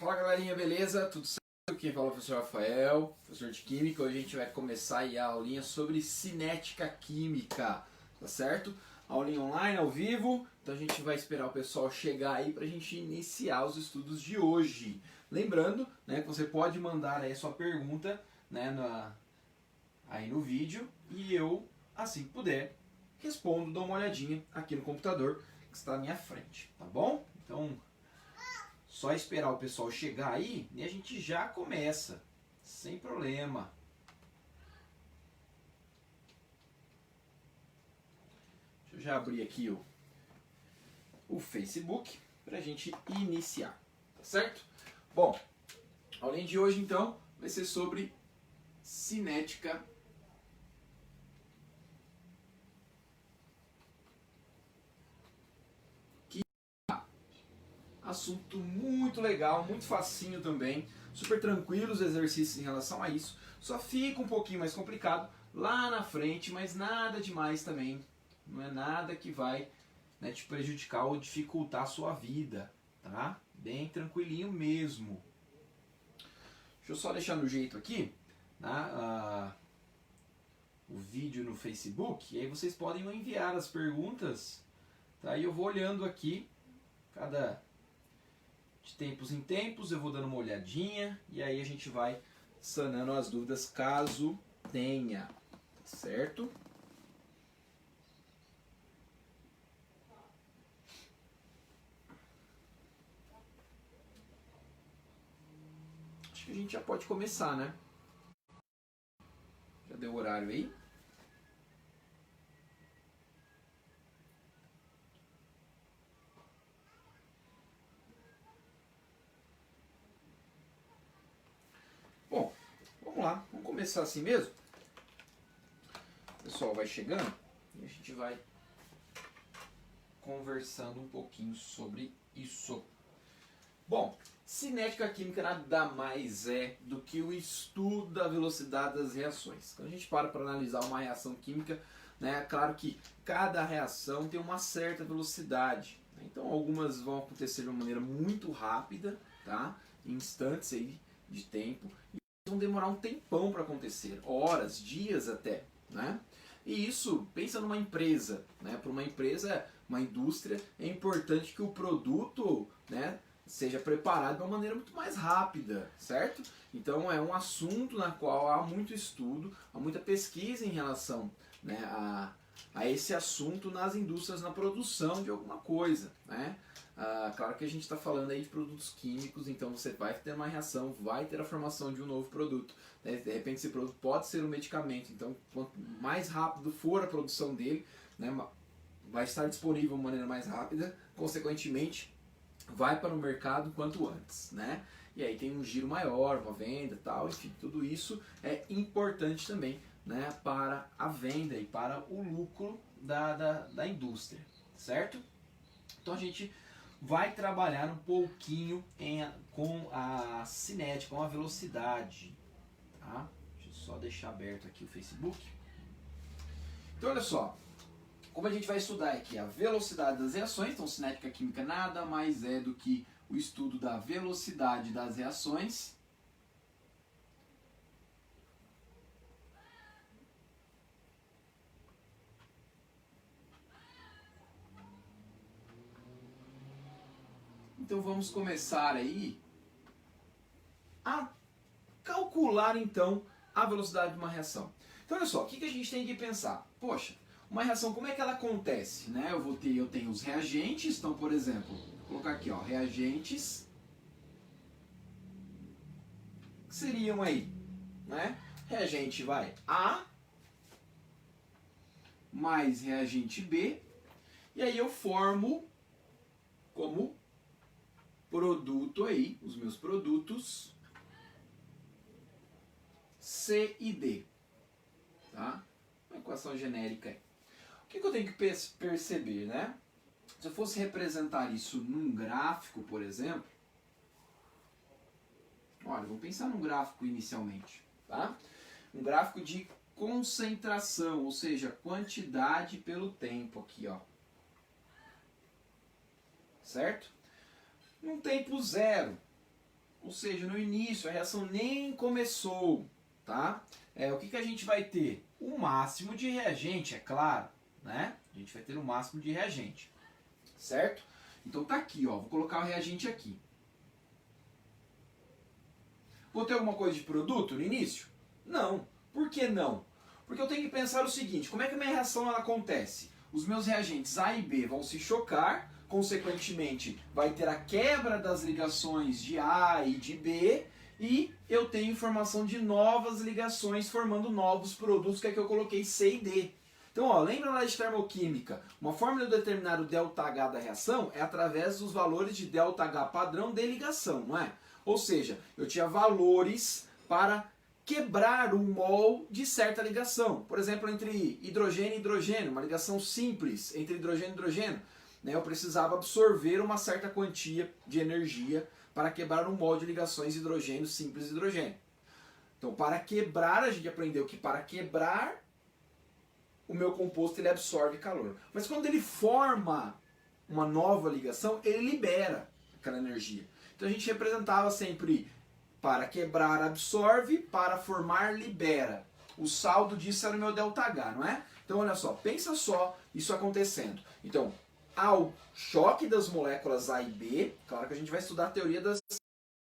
Fala galerinha, beleza? Tudo certo? Quem fala é o professor Rafael, professor de Química. Hoje a gente vai começar aí a aulinha sobre cinética química, tá certo? Aulinha online, ao vivo, então a gente vai esperar o pessoal chegar aí pra gente iniciar os estudos de hoje. Lembrando, né, que você pode mandar aí a sua pergunta, né, aí no vídeo e eu, assim que puder, respondo, dou uma olhadinha aqui no computador que está à minha frente, tá bom? Então, só esperar o pessoal chegar aí e a gente já começa, sem problema. Deixa eu já abrir aqui o Facebook para a gente iniciar, tá certo? Bom, a aulinha de hoje então vai ser sobre cinética química. Assunto muito legal, muito facinho também, super tranquilo os exercícios em relação a isso. Só fica um pouquinho mais complicado lá na frente, mas nada demais também. Não é nada que vai, né, te prejudicar ou dificultar a sua vida, tá? Bem tranquilinho mesmo. Deixa eu só deixar no jeito aqui, né, o vídeo no Facebook, e aí vocês podem enviar as perguntas, tá? E eu vou olhando aqui, de tempos em tempos, eu vou dando uma olhadinha, e aí a gente vai sanando as dúvidas caso tenha, certo? Acho que a gente já pode começar, né? Já deu o horário aí? Bom, vamos lá, vamos começar assim mesmo. O pessoal vai chegando e a gente vai conversando um pouquinho sobre isso. Bom, cinética química nada mais é do que o estudo da velocidade das reações. Quando a gente para analisar uma reação química, né, é claro que cada reação tem uma certa velocidade. Né? Então algumas vão acontecer de uma maneira muito rápida, tá? Em instantes aí de tempo, e vão demorar um tempão para acontecer, horas, dias até, né? E isso, pensa numa empresa, né? Para uma empresa, uma indústria, é importante que o produto, né, seja preparado de uma maneira muito mais rápida, certo? Então é um assunto na qual há muito estudo, há muita pesquisa em relação, né, a esse assunto nas indústrias, na produção de alguma coisa, né? Claro que a gente está falando aí de produtos químicos, então você vai ter uma reação, vai ter a formação de um novo produto. Né? De repente esse produto pode ser um medicamento, então quanto mais rápido for a produção dele, né, vai estar disponível de uma maneira mais rápida, consequentemente vai para o mercado quanto antes, né? E aí tem um giro maior, uma venda e tal, enfim, tudo isso é importante também, né, para a venda e para o lucro da indústria, certo? Então a gente vai trabalhar um pouquinho com a cinética, com a velocidade, tá? Deixa eu só deixar aberto aqui o Facebook. Então olha só, como a gente vai estudar aqui a velocidade das reações, então cinética química nada mais é do que o estudo da velocidade das reações. Então vamos começar aí a calcular então a velocidade de uma reação. Então olha só, o que a gente tem que pensar? Poxa, uma reação, como é que ela acontece? Né? Eu tenho os reagentes, então por exemplo, vou colocar aqui, ó, reagentes, que seriam aí, né? Reagente vai A mais reagente B, e aí eu formo como produto aí, os meus produtos C e D, tá? Uma equação genérica aí. O que eu tenho que perceber, né? Se eu fosse representar isso num gráfico, por exemplo, olha, vamos pensar num gráfico inicialmente, tá? Um gráfico de concentração, ou seja, quantidade pelo tempo aqui, ó. Certo? Num tempo zero, ou seja, no início, a reação nem começou, tá? O que a gente vai ter? O máximo de reagente, é claro, né? A gente vai ter o máximo de reagente, certo? Então tá aqui, ó, vou colocar o reagente aqui. Vou ter alguma coisa de produto no início? Não. Por que não? Porque eu tenho que pensar o seguinte, como é que a minha reação ela acontece? Os meus reagentes A e B vão se chocar, consequentemente vai ter a quebra das ligações de A e de B, e eu tenho formação de novas ligações formando novos produtos, que é que eu coloquei C e D. Então, ó, lembra lá de termoquímica? Uma forma de eu determinar o ΔH da reação é através dos valores de ΔH padrão de ligação, não é? Ou seja, eu tinha valores para quebrar um mol de certa ligação. Por exemplo, entre hidrogênio e hidrogênio, uma ligação simples entre hidrogênio e hidrogênio. Né, eu precisava absorver uma certa quantia de energia para quebrar um mol de ligações hidrogênio simples e hidrogênio. Então, para quebrar, a gente aprendeu que para quebrar, o meu composto ele absorve calor. Mas quando ele forma uma nova ligação, ele libera aquela energia. Então a gente representava sempre para quebrar absorve, para formar libera. O saldo disso era o meu ΔH, não é? Então olha só, pensa só isso acontecendo. Então, ao choque das moléculas A e B, claro que a gente vai estudar a teoria das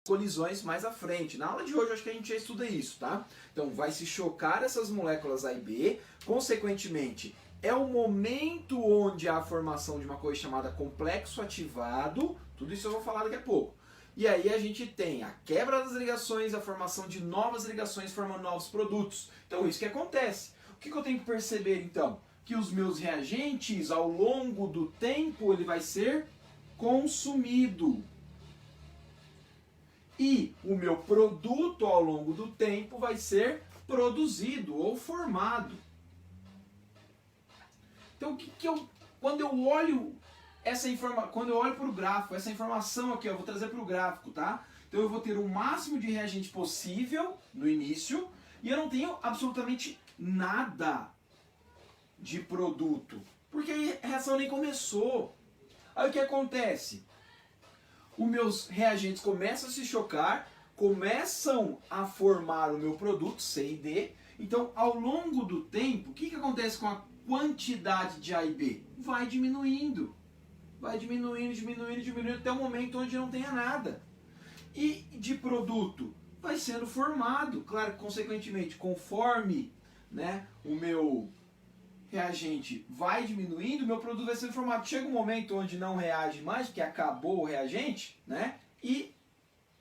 colisões mais à frente. Na aula de hoje acho que a gente já estuda isso, tá? Então vai se chocar essas moléculas A e B, consequentemente é o momento onde há a formação de uma coisa chamada complexo ativado, tudo isso eu vou falar daqui a pouco. E aí a gente tem a quebra das ligações, a formação de novas ligações formando novos produtos. Então isso que acontece. O que eu tenho que perceber então? Que os meus reagentes ao longo do tempo ele vai ser consumido. E o meu produto ao longo do tempo vai ser produzido ou formado. Então quando eu olho essa informação, quando eu olho para o gráfico, essa informação aqui, eu vou trazer para o gráfico, tá? Então eu vou ter o máximo de reagente possível no início e eu não tenho absolutamente nada de produto, porque a reação nem começou. Aí o que acontece? Os meus reagentes começam a se chocar, começam a formar o meu produto, C e D. Então, ao longo do tempo, o que acontece com a quantidade de A e B? Vai diminuindo. Vai diminuindo, diminuindo, diminuindo, até o momento onde não tenha nada. E de produto? Vai sendo formado. Claro que, consequentemente, conforme, né, o meu reagente vai diminuindo, meu produto vai sendo formado. Chega um momento onde não reage mais, porque acabou o reagente, né? E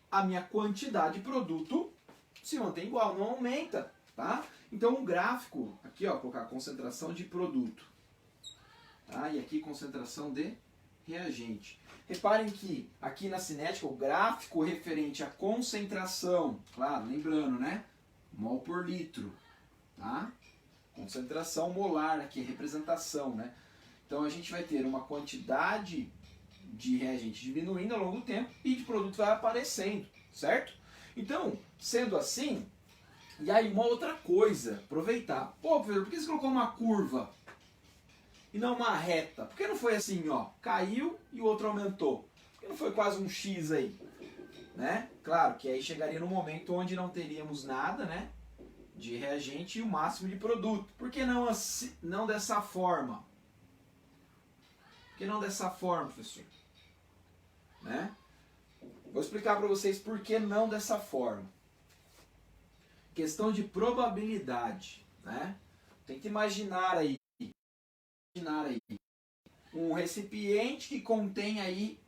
a minha quantidade de produto se mantém igual, não aumenta, tá? Então o gráfico, aqui ó, colocar concentração de produto, tá? E aqui concentração de reagente. Reparem que aqui na cinética o gráfico referente à concentração, claro, lembrando, né? Mol por litro, tá? Concentração molar aqui, representação, né? Então a gente vai ter uma quantidade de reagente diminuindo ao longo do tempo e de produto vai aparecendo, certo? Então, sendo assim, e aí uma outra coisa, aproveitar. Pô, professor, por que você colocou uma curva e não uma reta? Por que não foi assim, ó, caiu e o outro aumentou? Por que não foi quase um X aí? Né? Claro que aí chegaria no momento onde não teríamos nada, né? De reagente e o máximo de produto. Por que não, assim, não dessa forma? Por que não dessa forma, professor? Né? Vou explicar para vocês por que não dessa forma. Questão de probabilidade. Né? Tem que imaginar aí um recipiente que contém aí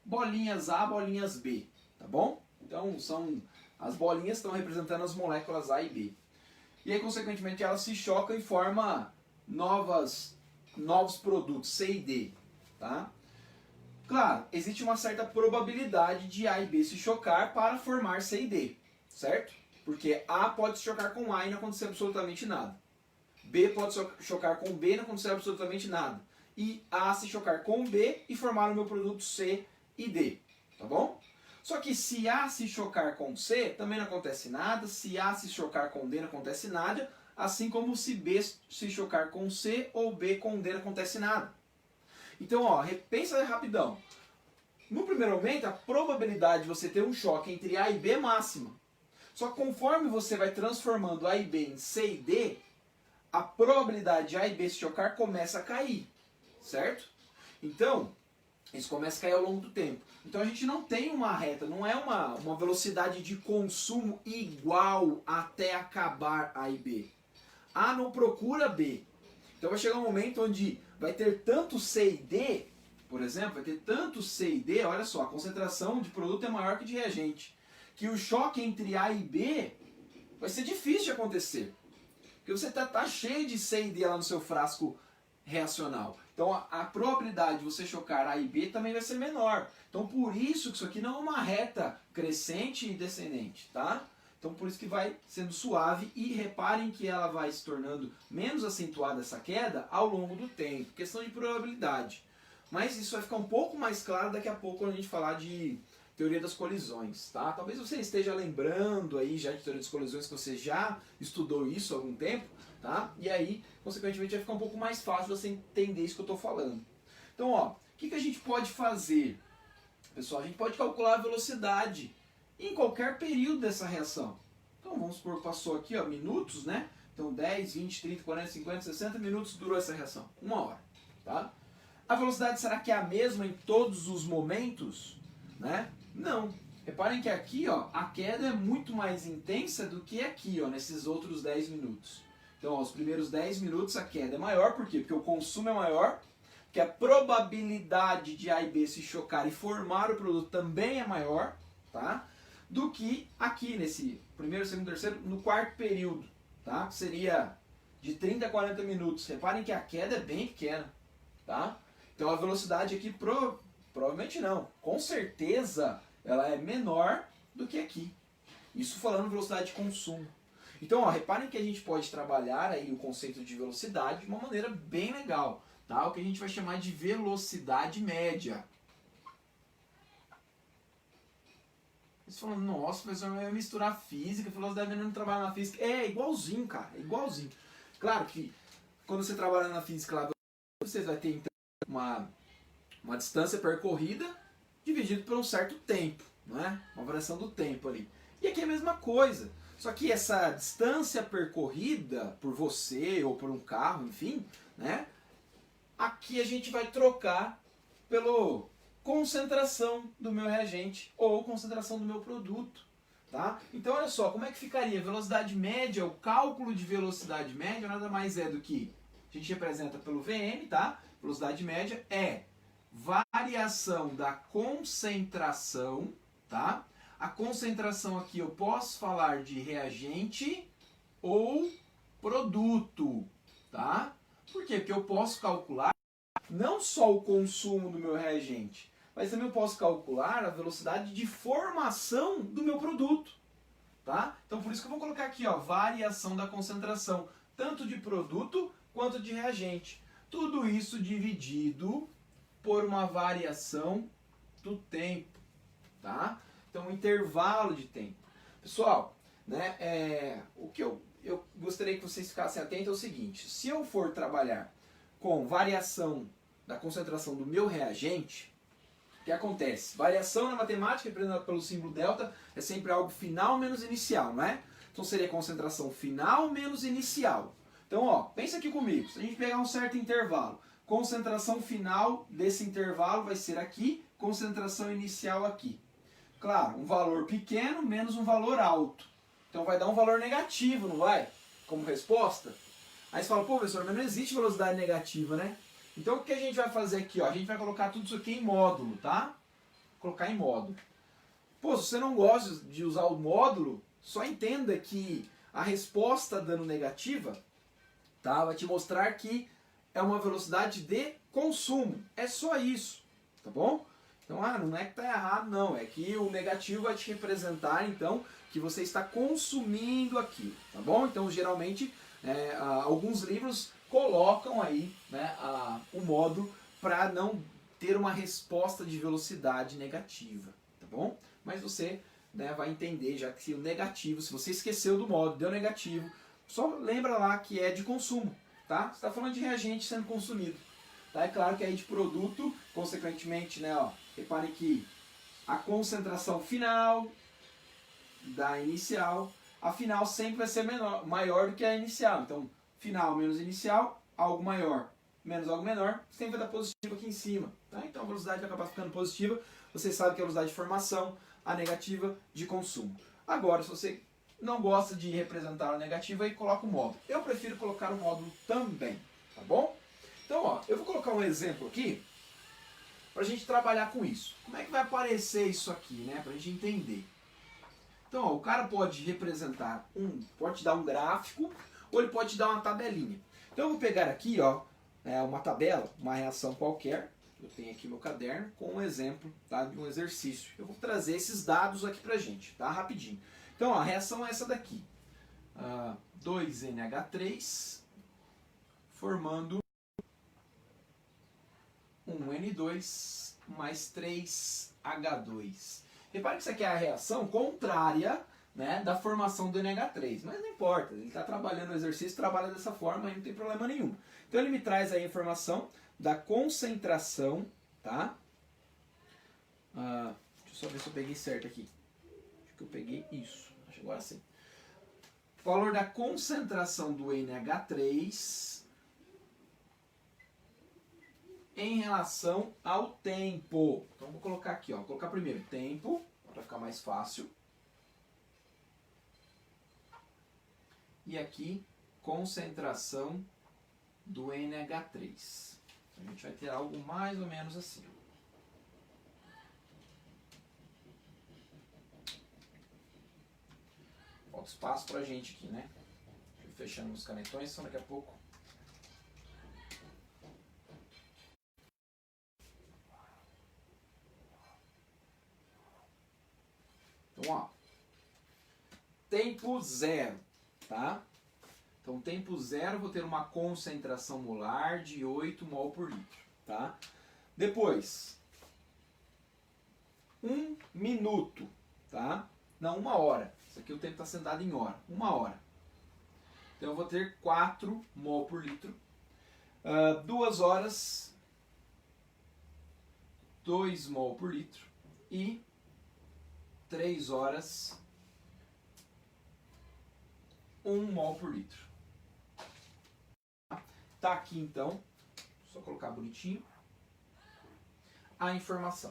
bolinhas A, bolinhas B. Tá bom? Então as bolinhas estão representando as moléculas A e B. E aí, consequentemente, elas se chocam e formam novos produtos, C e D. Tá? Claro, existe uma certa probabilidade de A e B se chocar para formar C e D. Certo? Porque A pode se chocar com A e não acontecer absolutamente nada. B pode chocar com B e não acontecer absolutamente nada. E A se chocar com B e formar o meu produto C e D. Tá bom? Só que se A se chocar com C, também não acontece nada. Se A se chocar com D, não acontece nada. Assim como se B se chocar com C ou B com D, não acontece nada. Então, ó, pensa rapidão. No primeiro momento, a probabilidade de você ter um choque entre A e B é máxima. Só que conforme você vai transformando A e B em C e D, a probabilidade de A e B se chocar começa a cair, certo? Então, isso começa a cair ao longo do tempo. Então a gente não tem uma reta, não é uma velocidade de consumo igual até acabar A e B. A não procura B. Então vai chegar um momento onde vai ter tanto C e D, por exemplo, vai ter tanto C e D, olha só, a concentração de produto é maior que de reagente, que o choque entre A e B vai ser difícil de acontecer. Porque você tá cheio de C e D lá no seu frasco reacional. Então a probabilidade de você chocar A e B também vai ser menor. Então por isso que isso aqui não é uma reta crescente e descendente, tá? Então por isso que vai sendo suave e reparem que ela vai se tornando menos acentuada essa queda ao longo do tempo. Questão de probabilidade. Mas isso vai ficar um pouco mais claro daqui a pouco quando a gente falar de teoria das colisões, tá? Talvez você esteja lembrando aí já de teoria das colisões, que você já estudou isso há algum tempo, tá? E aí, consequentemente, vai ficar um pouco mais fácil você entender isso que eu estou falando. Então, ó, o que a gente pode fazer? Pessoal, a gente pode calcular a velocidade em qualquer período dessa reação. Então, vamos supor que passou aqui, ó, minutos, né? Então, 10, 20, 30, 40, 50, 60 minutos durou essa reação. 1 hora, tá? A velocidade será que é a mesma em todos os momentos? Né? Não. Reparem que aqui, ó, a queda é muito mais intensa do que aqui, ó, nesses outros 10 minutos. Então, ó, os primeiros 10 minutos a queda é maior, por quê? Porque o consumo é maior, porque a probabilidade de A e B se chocar e formar o produto também é maior, tá? Do que aqui nesse primeiro, segundo, terceiro, no quarto período, tá? Que seria de 30 a 40 minutos. Reparem que a queda é bem pequena, tá? Então a velocidade aqui provavelmente não, com certeza ela é menor do que aqui. Isso falando velocidade de consumo. Então, ó, reparem que a gente pode trabalhar aí o conceito de velocidade de uma maneira bem legal, tá? O que a gente vai chamar de velocidade média. Você falando, nossa, professor, vai misturar física, velocidade média não trabalha na física. É igualzinho, cara, é igualzinho. Claro que quando você trabalha na física lá, você vai ter então uma distância percorrida dividido por um certo tempo, não é? Uma variação do tempo ali. E aqui é a mesma coisa, só que essa distância percorrida por você ou por um carro, enfim, né? Aqui a gente vai trocar pela concentração do meu reagente ou concentração do meu produto, tá? Então olha só, como é que ficaria? Velocidade média, o cálculo de velocidade média nada mais é do que a gente representa pelo Vm, tá? Velocidade média é variação da concentração, tá? A concentração aqui eu posso falar de reagente ou produto, tá? Por quê? Porque eu posso calcular não só o consumo do meu reagente, mas também eu posso calcular a velocidade de formação do meu produto, tá? Então por isso que eu vou colocar aqui, ó, variação da concentração, tanto de produto quanto de reagente. Tudo isso dividido por uma variação do tempo, tá? Então, um intervalo de tempo. Pessoal, né, o que eu gostaria que vocês ficassem atentos é o seguinte: se eu for trabalhar com variação da concentração do meu reagente, o que acontece? Variação na matemática, representada pelo símbolo delta, é sempre algo final menos inicial, não é? Então seria concentração final menos inicial. Então, ó, pensa aqui comigo. Se a gente pegar um certo intervalo, concentração final desse intervalo vai ser aqui, concentração inicial aqui. Claro, um valor pequeno menos um valor alto. Então vai dar um valor negativo, não vai? Como resposta. Aí você fala, pô, professor, mas não existe velocidade negativa, né? Então o que a gente vai fazer aqui? Ó? A gente vai colocar tudo isso aqui em módulo, tá? Colocar em módulo. Pô, se você não gosta de usar o módulo, só entenda que a resposta dando negativa, tá, vai te mostrar que é uma velocidade de consumo. É só isso, tá bom? Então, não é que está errado, não. É que o negativo vai te representar, então, que você está consumindo aquilo, tá bom? Então, geralmente, alguns livros colocam aí, né, o módulo para não ter uma resposta de velocidade negativa, tá bom? Mas você, né, vai entender, já que o negativo, se você esqueceu do módulo, deu negativo, só lembra lá que é de consumo, tá? Você está falando de reagente sendo consumido. Tá? É claro que aí de produto, consequentemente, né, ó, Reparem que a concentração final da inicial, a final sempre vai ser maior do que a inicial. Então, final menos inicial, algo maior menos algo menor, sempre vai dar positivo aqui em cima. Tá? Então a velocidade vai acabar ficando positiva. Você sabe que é a velocidade de formação, a negativa de consumo. Agora, se você não gosta de representar a negativa, aí coloca o módulo. Eu prefiro colocar o módulo também, tá bom? Então, ó, eu vou colocar um exemplo aqui para a gente trabalhar com isso. Como é que vai aparecer isso aqui, né? Para a gente entender. Então, ó, o cara pode representar pode te dar um gráfico ou ele pode te dar uma tabelinha. Então, eu vou pegar aqui, ó, uma tabela, uma reação qualquer. Eu tenho aqui meu caderno com um exemplo, tá, de um exercício. Eu vou trazer esses dados aqui pra gente, tá? Rapidinho. Então, ó, a reação é essa daqui. 2NH3 formando um N2 mais 3H2. Repare que isso aqui é a reação contrária, né, da formação do NH3. Mas não importa, ele está trabalhando o exercício, trabalha dessa forma e não tem problema nenhum. Então ele me traz aí a informação da concentração, tá? Deixa eu só ver se eu peguei certo aqui. Acho que eu peguei isso. Acho que agora sim. O valor da concentração do NH3 em relação ao tempo. Então vou colocar aqui, ó. Vou colocar primeiro tempo, para ficar mais fácil. E aqui, concentração do NH3. Então, a gente vai ter algo mais ou menos assim. Falta espaço pra gente aqui, né? Fechando os canetões, só daqui a pouco. Então, ó. Tempo zero, tá? Então, tempo zero, vou ter uma concentração molar de 8 mol por litro, tá? Depois, 1 minuto, tá? Não, 1 hora. Isso aqui o tempo está sendo dado em hora. 1 hora. Então, eu vou ter 4 mol por litro. 2 horas, 2 mol por litro. E 3 horas, 1 mol por litro. Tá aqui então, só colocar bonitinho, a informação,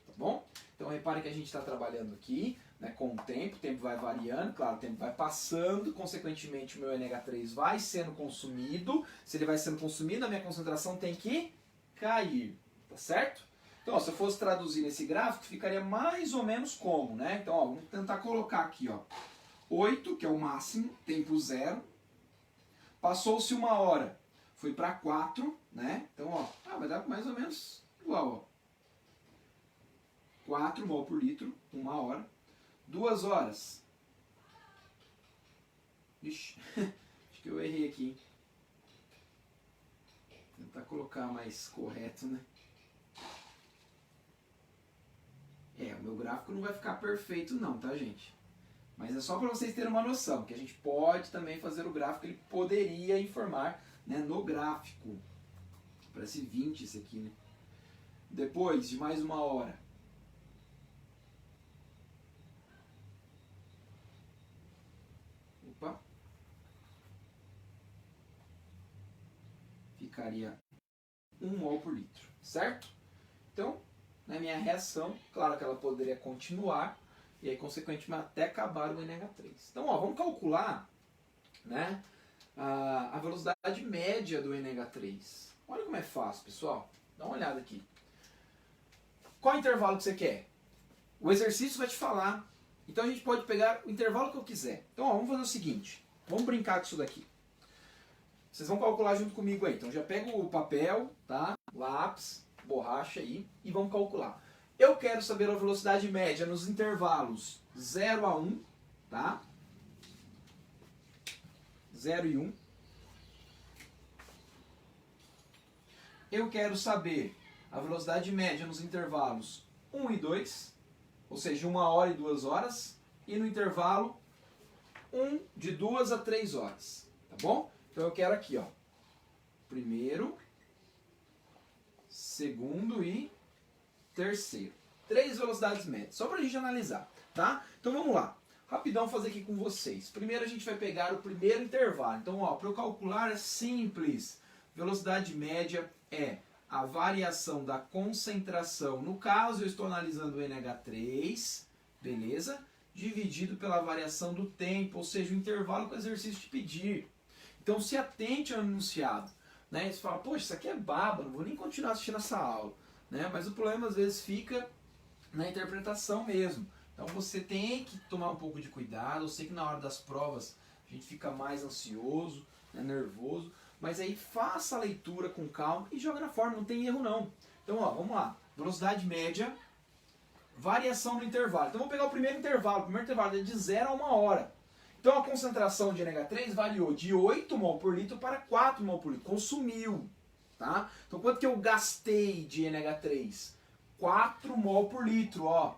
tá bom? Então repare que a gente está trabalhando aqui, né, com o tempo vai variando, claro, o tempo vai passando, consequentemente o meu NH3 vai sendo consumido. Se ele vai sendo consumido, a minha concentração tem que cair, tá certo? Então, ó, se eu fosse traduzir nesse gráfico, ficaria mais ou menos como, né? Então, ó, vamos tentar colocar aqui, ó, 8, que é o máximo, tempo zero, passou-se 1 hora, foi para 4, né? Então, ó, vai dar mais ou menos igual, ó. 4 mol por litro, 1 hora. 2 horas. Ixi, acho que eu errei aqui. Vou tentar colocar mais correto, né? O meu gráfico não vai ficar perfeito não, tá, gente? Mas é só para vocês terem uma noção, que a gente pode também fazer o gráfico, ele poderia informar, né, no gráfico. Parece 20 esse aqui, né? Depois de mais 1 hora. Opa. Ficaria 1 mol por litro, certo? Então, na minha reação, claro que ela poderia continuar, e aí, consequentemente, até acabar o NH3. Então, ó, vamos calcular, né, a velocidade média do NH3. Olha como é fácil, pessoal. Dá uma olhada aqui. Qual intervalo que você quer? O exercício vai te falar. Então, a gente pode pegar o intervalo que eu quiser. Então, ó, vamos fazer o seguinte. Vamos brincar com isso daqui. Vocês vão calcular junto comigo aí. Então, já pega o papel, tá? Lápis, borracha aí, e vamos calcular. Eu quero saber a velocidade média nos intervalos 0 a 1, tá? 0 e 1. Eu quero saber a velocidade média nos intervalos 1 e 2, ou seja, 1 hora e 2 horas, e no intervalo de 2 a 3 horas, tá bom? Então eu quero aqui, ó, primeiro, segundo e terceiro. 3 velocidades médias, só para a gente analisar, tá? Então vamos lá, rapidão fazer aqui com vocês. Primeiro a gente vai pegar o primeiro intervalo. Então, ó, para eu calcular é simples. Velocidade média é a variação da concentração, no caso eu estou analisando o NH3, beleza? Dividido pela variação do tempo, ou seja, o intervalo que o exercício te pedir. Então se atente ao enunciado, né? Você fala, poxa, isso aqui é baba, não vou nem continuar assistindo essa aula, né? Mas o problema às vezes fica na interpretação mesmo. Então você tem que tomar um pouco de cuidado. Eu sei que na hora das provas a gente fica mais ansioso, né, nervoso, mas aí faça a leitura com calma e joga na forma, não tem erro não. Então ó, vamos lá, velocidade média, variação do intervalo. Então vamos pegar o primeiro intervalo é de 0 a 1 hora. Então a concentração de NH3 variou de 8 mol por litro para 4 mol por litro, consumiu, tá? Então quanto que eu gastei de NH3? 4 mol por litro, ó.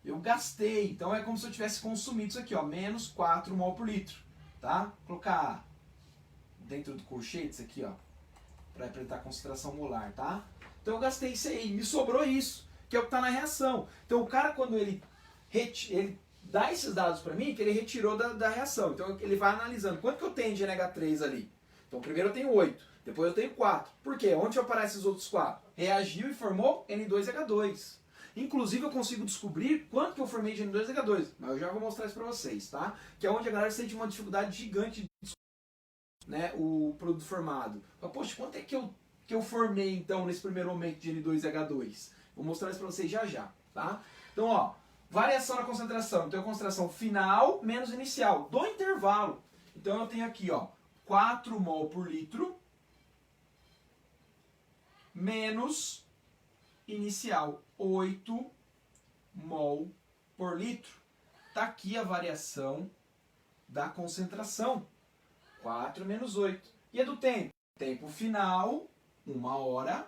Eu gastei, então é como se eu tivesse consumido isso aqui, ó, menos 4 mol por litro, tá? Vou colocar dentro do colchete isso aqui, ó, para representar a concentração molar, tá? Então eu gastei isso aí, me sobrou isso, que é o que está na reação. Então o cara, quando ele dá esses dados para mim, que ele retirou da reação. Então ele vai analisando quanto que eu tenho de NH3 ali. Então primeiro eu tenho 8, depois eu tenho 4. Por quê? Onde vai parar esses outros 4? Reagiu e formou N2H2. Inclusive eu consigo descobrir quanto que eu formei de N2H2. Mas eu já vou mostrar isso para vocês, tá? Que é onde a galera sente uma dificuldade gigante de descobrir, né, o produto formado. Mas, poxa, quanto é que eu formei então nesse primeiro momento de N2H2? Vou mostrar isso para vocês já, tá? Então, ó, variação na concentração. Então, a concentração final menos inicial do intervalo. Então, eu tenho aqui, ó, 4 mol por litro menos inicial, 8 mol por litro. Tá aqui a variação da concentração. 4 menos 8. E a do tempo? Tempo final, 1 hora,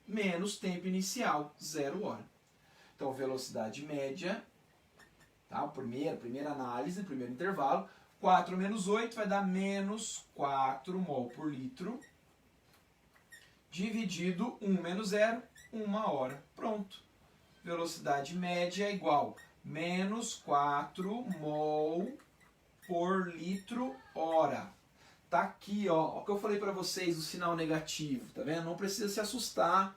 menos tempo inicial, 0 hora. Então, velocidade média, tá? Primeira análise, primeiro intervalo. 4 menos 8 vai dar menos 4 mol por litro, dividido 1 menos 0, 1 hora. Pronto. Velocidade média é igual a menos 4 mol por litro hora. Tá aqui, ó, o que eu falei para vocês, o sinal negativo, tá vendo? Não precisa se assustar,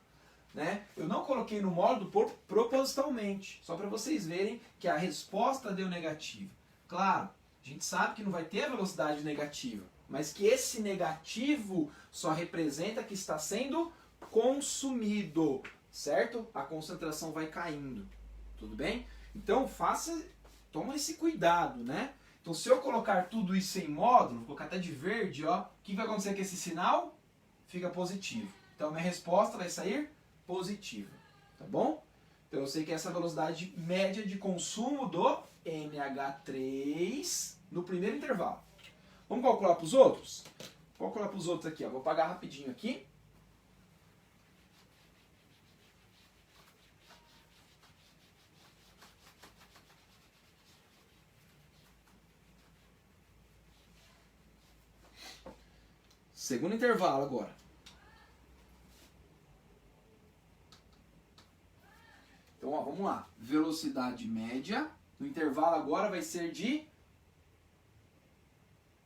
né? Eu não coloquei no módulo propositalmente, só para vocês verem que a resposta deu negativa. Claro, a gente sabe que não vai ter a velocidade negativa, mas que esse negativo só representa que está sendo consumido, certo? A concentração vai caindo, tudo bem? Então toma esse cuidado, né? Então se eu colocar tudo isso em módulo, vou colocar até de verde, ó, o que vai acontecer com esse sinal? Fica positivo. Então minha resposta vai sair positiva, tá bom? Então eu sei que essa é a velocidade média de consumo do NH3 no primeiro intervalo. Vamos calcular para os outros? Vou calcular para os outros aqui, ó. Vou apagar rapidinho aqui. Segundo intervalo agora. Então, ó, vamos lá. Velocidade média. No intervalo agora vai ser de...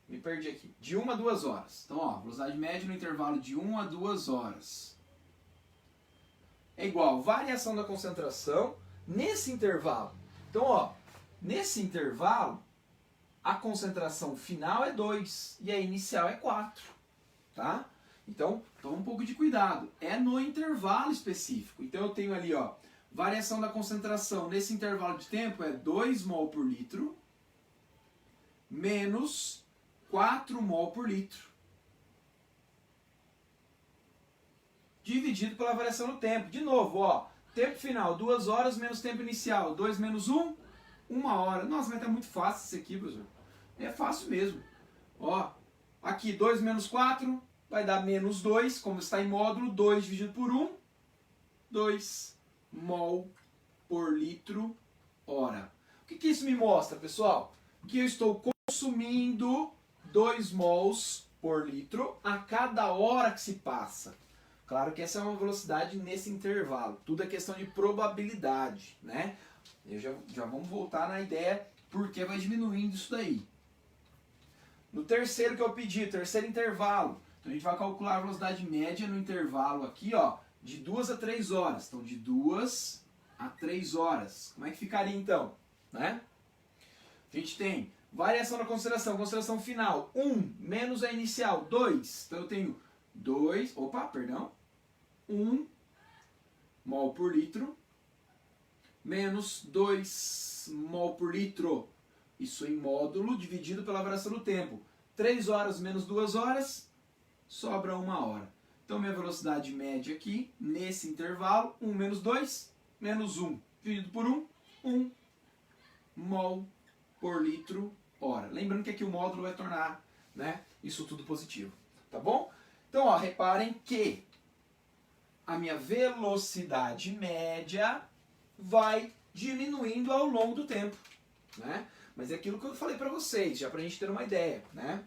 Me perdi aqui. De 1 a 2 horas. Então, ó, velocidade média no intervalo de 1 a 2 horas. É igual variação da concentração nesse intervalo. Então, ó, nesse intervalo, a concentração final é 2 e a inicial é 4. Tá? Então, toma um pouco de cuidado. É no intervalo específico. Então, eu tenho ali, ó, variação da concentração nesse intervalo de tempo é 2 mol por litro menos 4 mol por litro, dividido pela variação no tempo. De novo, ó, tempo final 2 horas menos tempo inicial. 2 menos 1, 1 hora. Nossa, mas tá muito fácil isso aqui, professor. É fácil mesmo. Ó, aqui 2 menos 4 vai dar menos 2, como está em módulo, 2 dividido por 1, 2 mol por litro hora. O que isso me mostra, pessoal? Que eu estou consumindo 2 mols por litro a cada hora que se passa. Claro que essa é uma velocidade nesse intervalo. Tudo é questão de probabilidade, né? Já vamos voltar na ideia porque vai diminuindo isso daí. No terceiro que eu pedi, terceiro intervalo, então a gente vai calcular a velocidade média no intervalo aqui, ó, de 2 a 3 horas. Então, de 2 a 3 horas. Como é que ficaria então? Né? A gente tem variação na consideração final, 1 menos a inicial, 2. Então eu tenho 1 mol por litro menos 2 mol por litro. Isso em módulo dividido pela variação do tempo. 3 horas menos 2 horas, sobra 1 hora. Então minha velocidade média aqui, nesse intervalo, 1 menos 2, menos 1, dividido por 1 mol por litro hora. Lembrando que aqui o módulo vai tornar, né, isso tudo positivo. Tá bom? Então, ó, reparem que a minha velocidade média vai diminuindo ao longo do tempo, né? Mas é aquilo que eu falei para vocês, já para a gente ter uma ideia, né?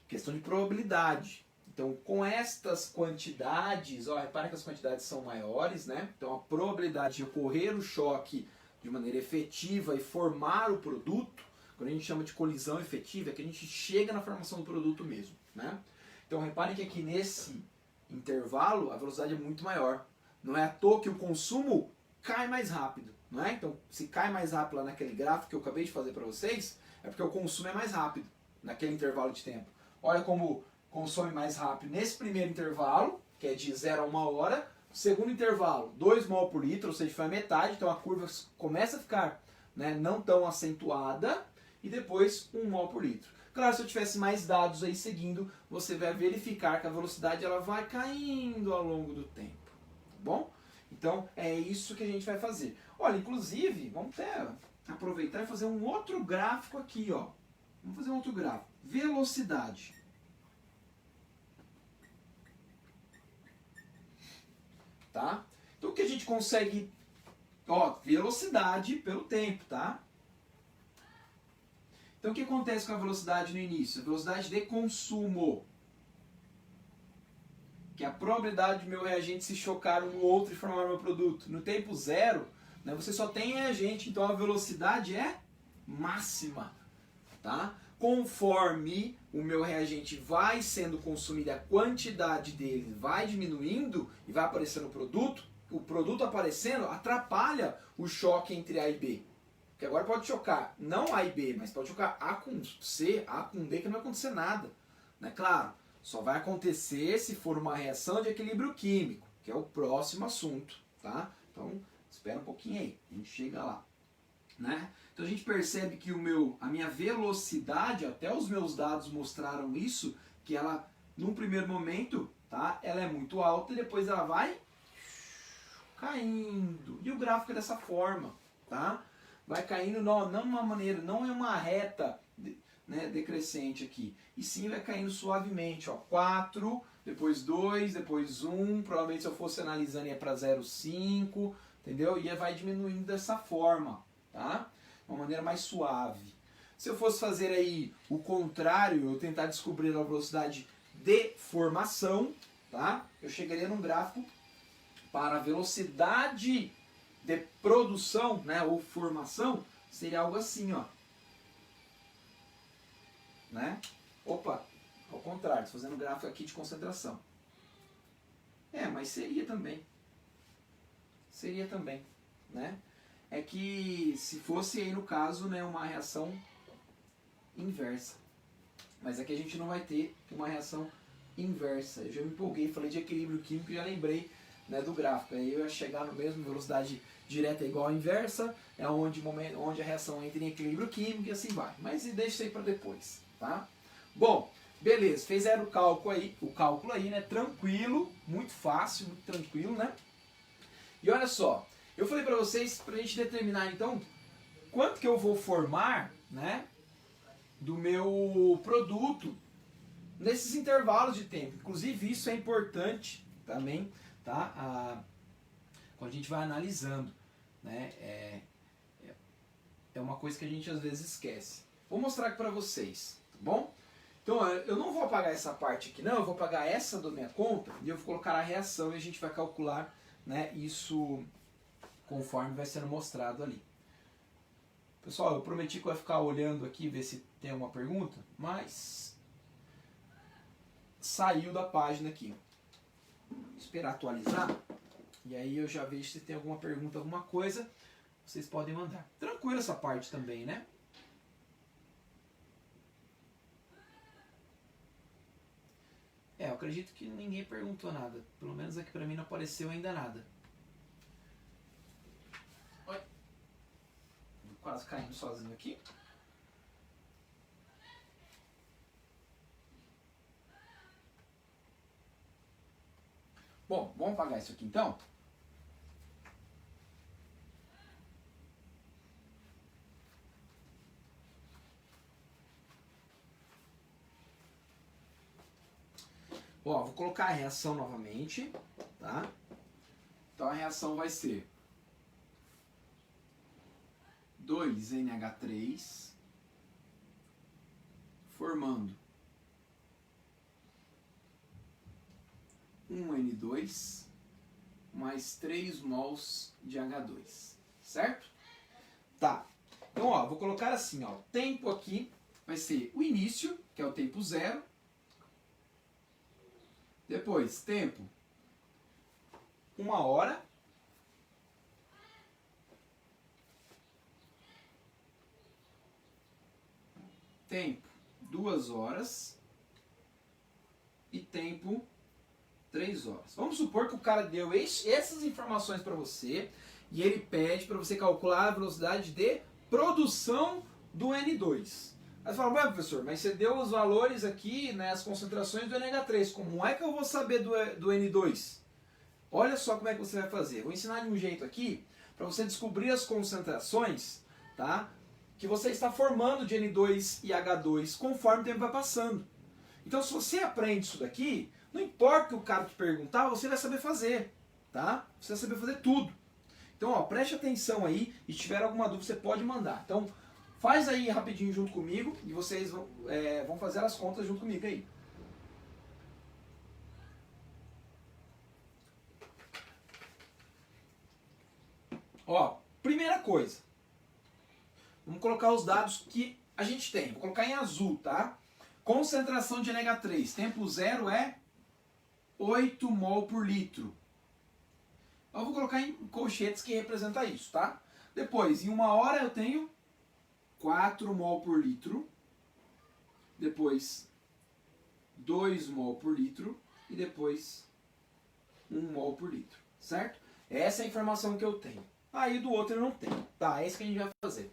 Questão de probabilidade. Então, com estas quantidades, ó, repara que as quantidades são maiores, né? Então, a probabilidade de ocorrer o choque de maneira efetiva e formar o produto, quando a gente chama de colisão efetiva, é que a gente chega na formação do produto mesmo, né? Então, reparem que aqui nesse intervalo a velocidade é muito maior. Não é à toa que o consumo cai mais rápido, não é? Então, se cai mais rápido lá naquele gráfico que eu acabei de fazer para vocês, é porque o consumo é mais rápido naquele intervalo de tempo. Olha como consome mais rápido nesse primeiro intervalo, que é de 0 a 1 hora. Segundo intervalo, 2 mol por litro, ou seja, foi a metade, então a curva começa a ficar, né, não tão acentuada, e depois 1 mol por litro. Claro, se eu tivesse mais dados aí seguindo, você vai verificar que a velocidade ela vai caindo ao longo do tempo, tá bom? Então, é isso que a gente vai fazer. Olha, inclusive, vamos até aproveitar e fazer um outro gráfico aqui, ó. Vamos fazer um outro gráfico. Velocidade. Tá? Então, o que a gente consegue... Ó, velocidade pelo tempo, tá? Então, o que acontece com a velocidade no início? A velocidade de consumo. Que é a probabilidade do meu reagente se chocar um no outro e formar o meu produto. No tempo zero, né, você só tem reagente, então a velocidade é máxima. Tá? Conforme o meu reagente vai sendo consumido, a quantidade dele vai diminuindo e vai aparecendo o produto aparecendo atrapalha o choque entre A e B. Porque agora pode chocar não A e B, mas pode chocar A com C, A com D, que não vai acontecer nada. Né? Claro, só vai acontecer se for uma reação de equilíbrio químico, que é o próximo assunto. Tá? Então, espera um pouquinho aí, a gente chega lá. Né? Então a gente percebe que a minha velocidade, até os meus dados mostraram isso, que ela, num primeiro momento, tá, ela é muito alta e depois ela vai caindo. E o gráfico é dessa forma, tá? Vai caindo não de uma maneira, não é uma reta, né, decrescente aqui, e sim vai caindo suavemente, ó, 4, depois 2, depois 1, provavelmente se eu fosse analisando ia para 0,5, entendeu? E vai diminuindo dessa forma, tá? Uma maneira mais suave. Se eu fosse fazer aí o contrário, eu tentar descobrir a velocidade de formação, tá? Eu chegaria num gráfico para a velocidade de produção, né, ou formação, seria algo assim, ó. Né? Opa, ao contrário, estou fazendo um gráfico aqui de concentração. Mas seria também. Seria também, né? É que se fosse aí no caso, né, uma reação inversa. Mas aqui a gente não vai ter uma reação inversa. Eu já me empolguei, falei de equilíbrio químico e já lembrei, né, do gráfico. Aí eu ia chegar no mesmo, velocidade direta igual à inversa, é onde a reação entra em equilíbrio químico e assim vai. Mas deixa isso aí para depois, tá? Bom, beleza, fizeram o cálculo aí, né, tranquilo, muito fácil, muito tranquilo, né? E olha só, eu falei para vocês, para a gente determinar então, quanto que eu vou formar, né, do meu produto nesses intervalos de tempo. Inclusive isso é importante também, tá? Quando a gente vai analisando, né? É uma coisa que a gente às vezes esquece. Vou mostrar aqui para vocês, tá bom? Então, ó, eu não vou apagar essa parte aqui não, eu vou apagar essa da minha conta e eu vou colocar a reação e a gente vai calcular, né, isso conforme vai sendo mostrado ali. Pessoal, eu prometi que eu ia ficar olhando aqui, ver se tem alguma pergunta, mas saiu da página aqui. Vou esperar atualizar e aí eu já vejo se tem alguma pergunta, alguma coisa, vocês podem mandar. Tranquilo essa parte também, né? Eu acredito que ninguém perguntou nada. Pelo menos aqui pra mim não apareceu ainda nada. Oi. Quase caindo sozinho aqui. Bom, vamos apagar isso aqui então. Ó, vou colocar a reação novamente, tá? Então a reação vai ser 2NH3 formando 1N2 mais 3 mols de H2, certo? Tá. Então, ó, vou colocar assim, ó, tempo aqui vai ser o início, que é o tempo zero. Depois, tempo 1 hora. Tempo 2 horas. E tempo 3 horas. Vamos supor que o cara deu essas informações para você e ele pede para você calcular a velocidade de produção do N2. Aí você fala, professor, mas você deu os valores aqui, né, as concentrações do NH3, como é que eu vou saber do N2? Olha só como é que você vai fazer. Vou ensinar de um jeito aqui para você descobrir as concentrações, tá, que você está formando de N2 e H2 conforme o tempo vai passando. Então, se você aprende isso daqui, não importa o que o cara te perguntar, você vai saber fazer, tá? Você vai saber fazer tudo. Então, ó, preste atenção aí e se tiver alguma dúvida, você pode mandar. Então, faz aí rapidinho junto comigo e vocês vão fazer as contas junto comigo aí. Ó, primeira coisa. Vamos colocar os dados que a gente tem. Vou colocar em azul, tá? Concentração de NH3. Tempo zero é 8 mol por litro. Eu vou colocar em colchetes que representa isso, tá? Depois, em 1 hora eu tenho 4 mol por litro. Depois, 2 mol por litro. E depois, 1 mol por litro. Certo? Essa é a informação que eu tenho. Aí do outro eu não tenho. Tá, é isso que a gente vai fazer.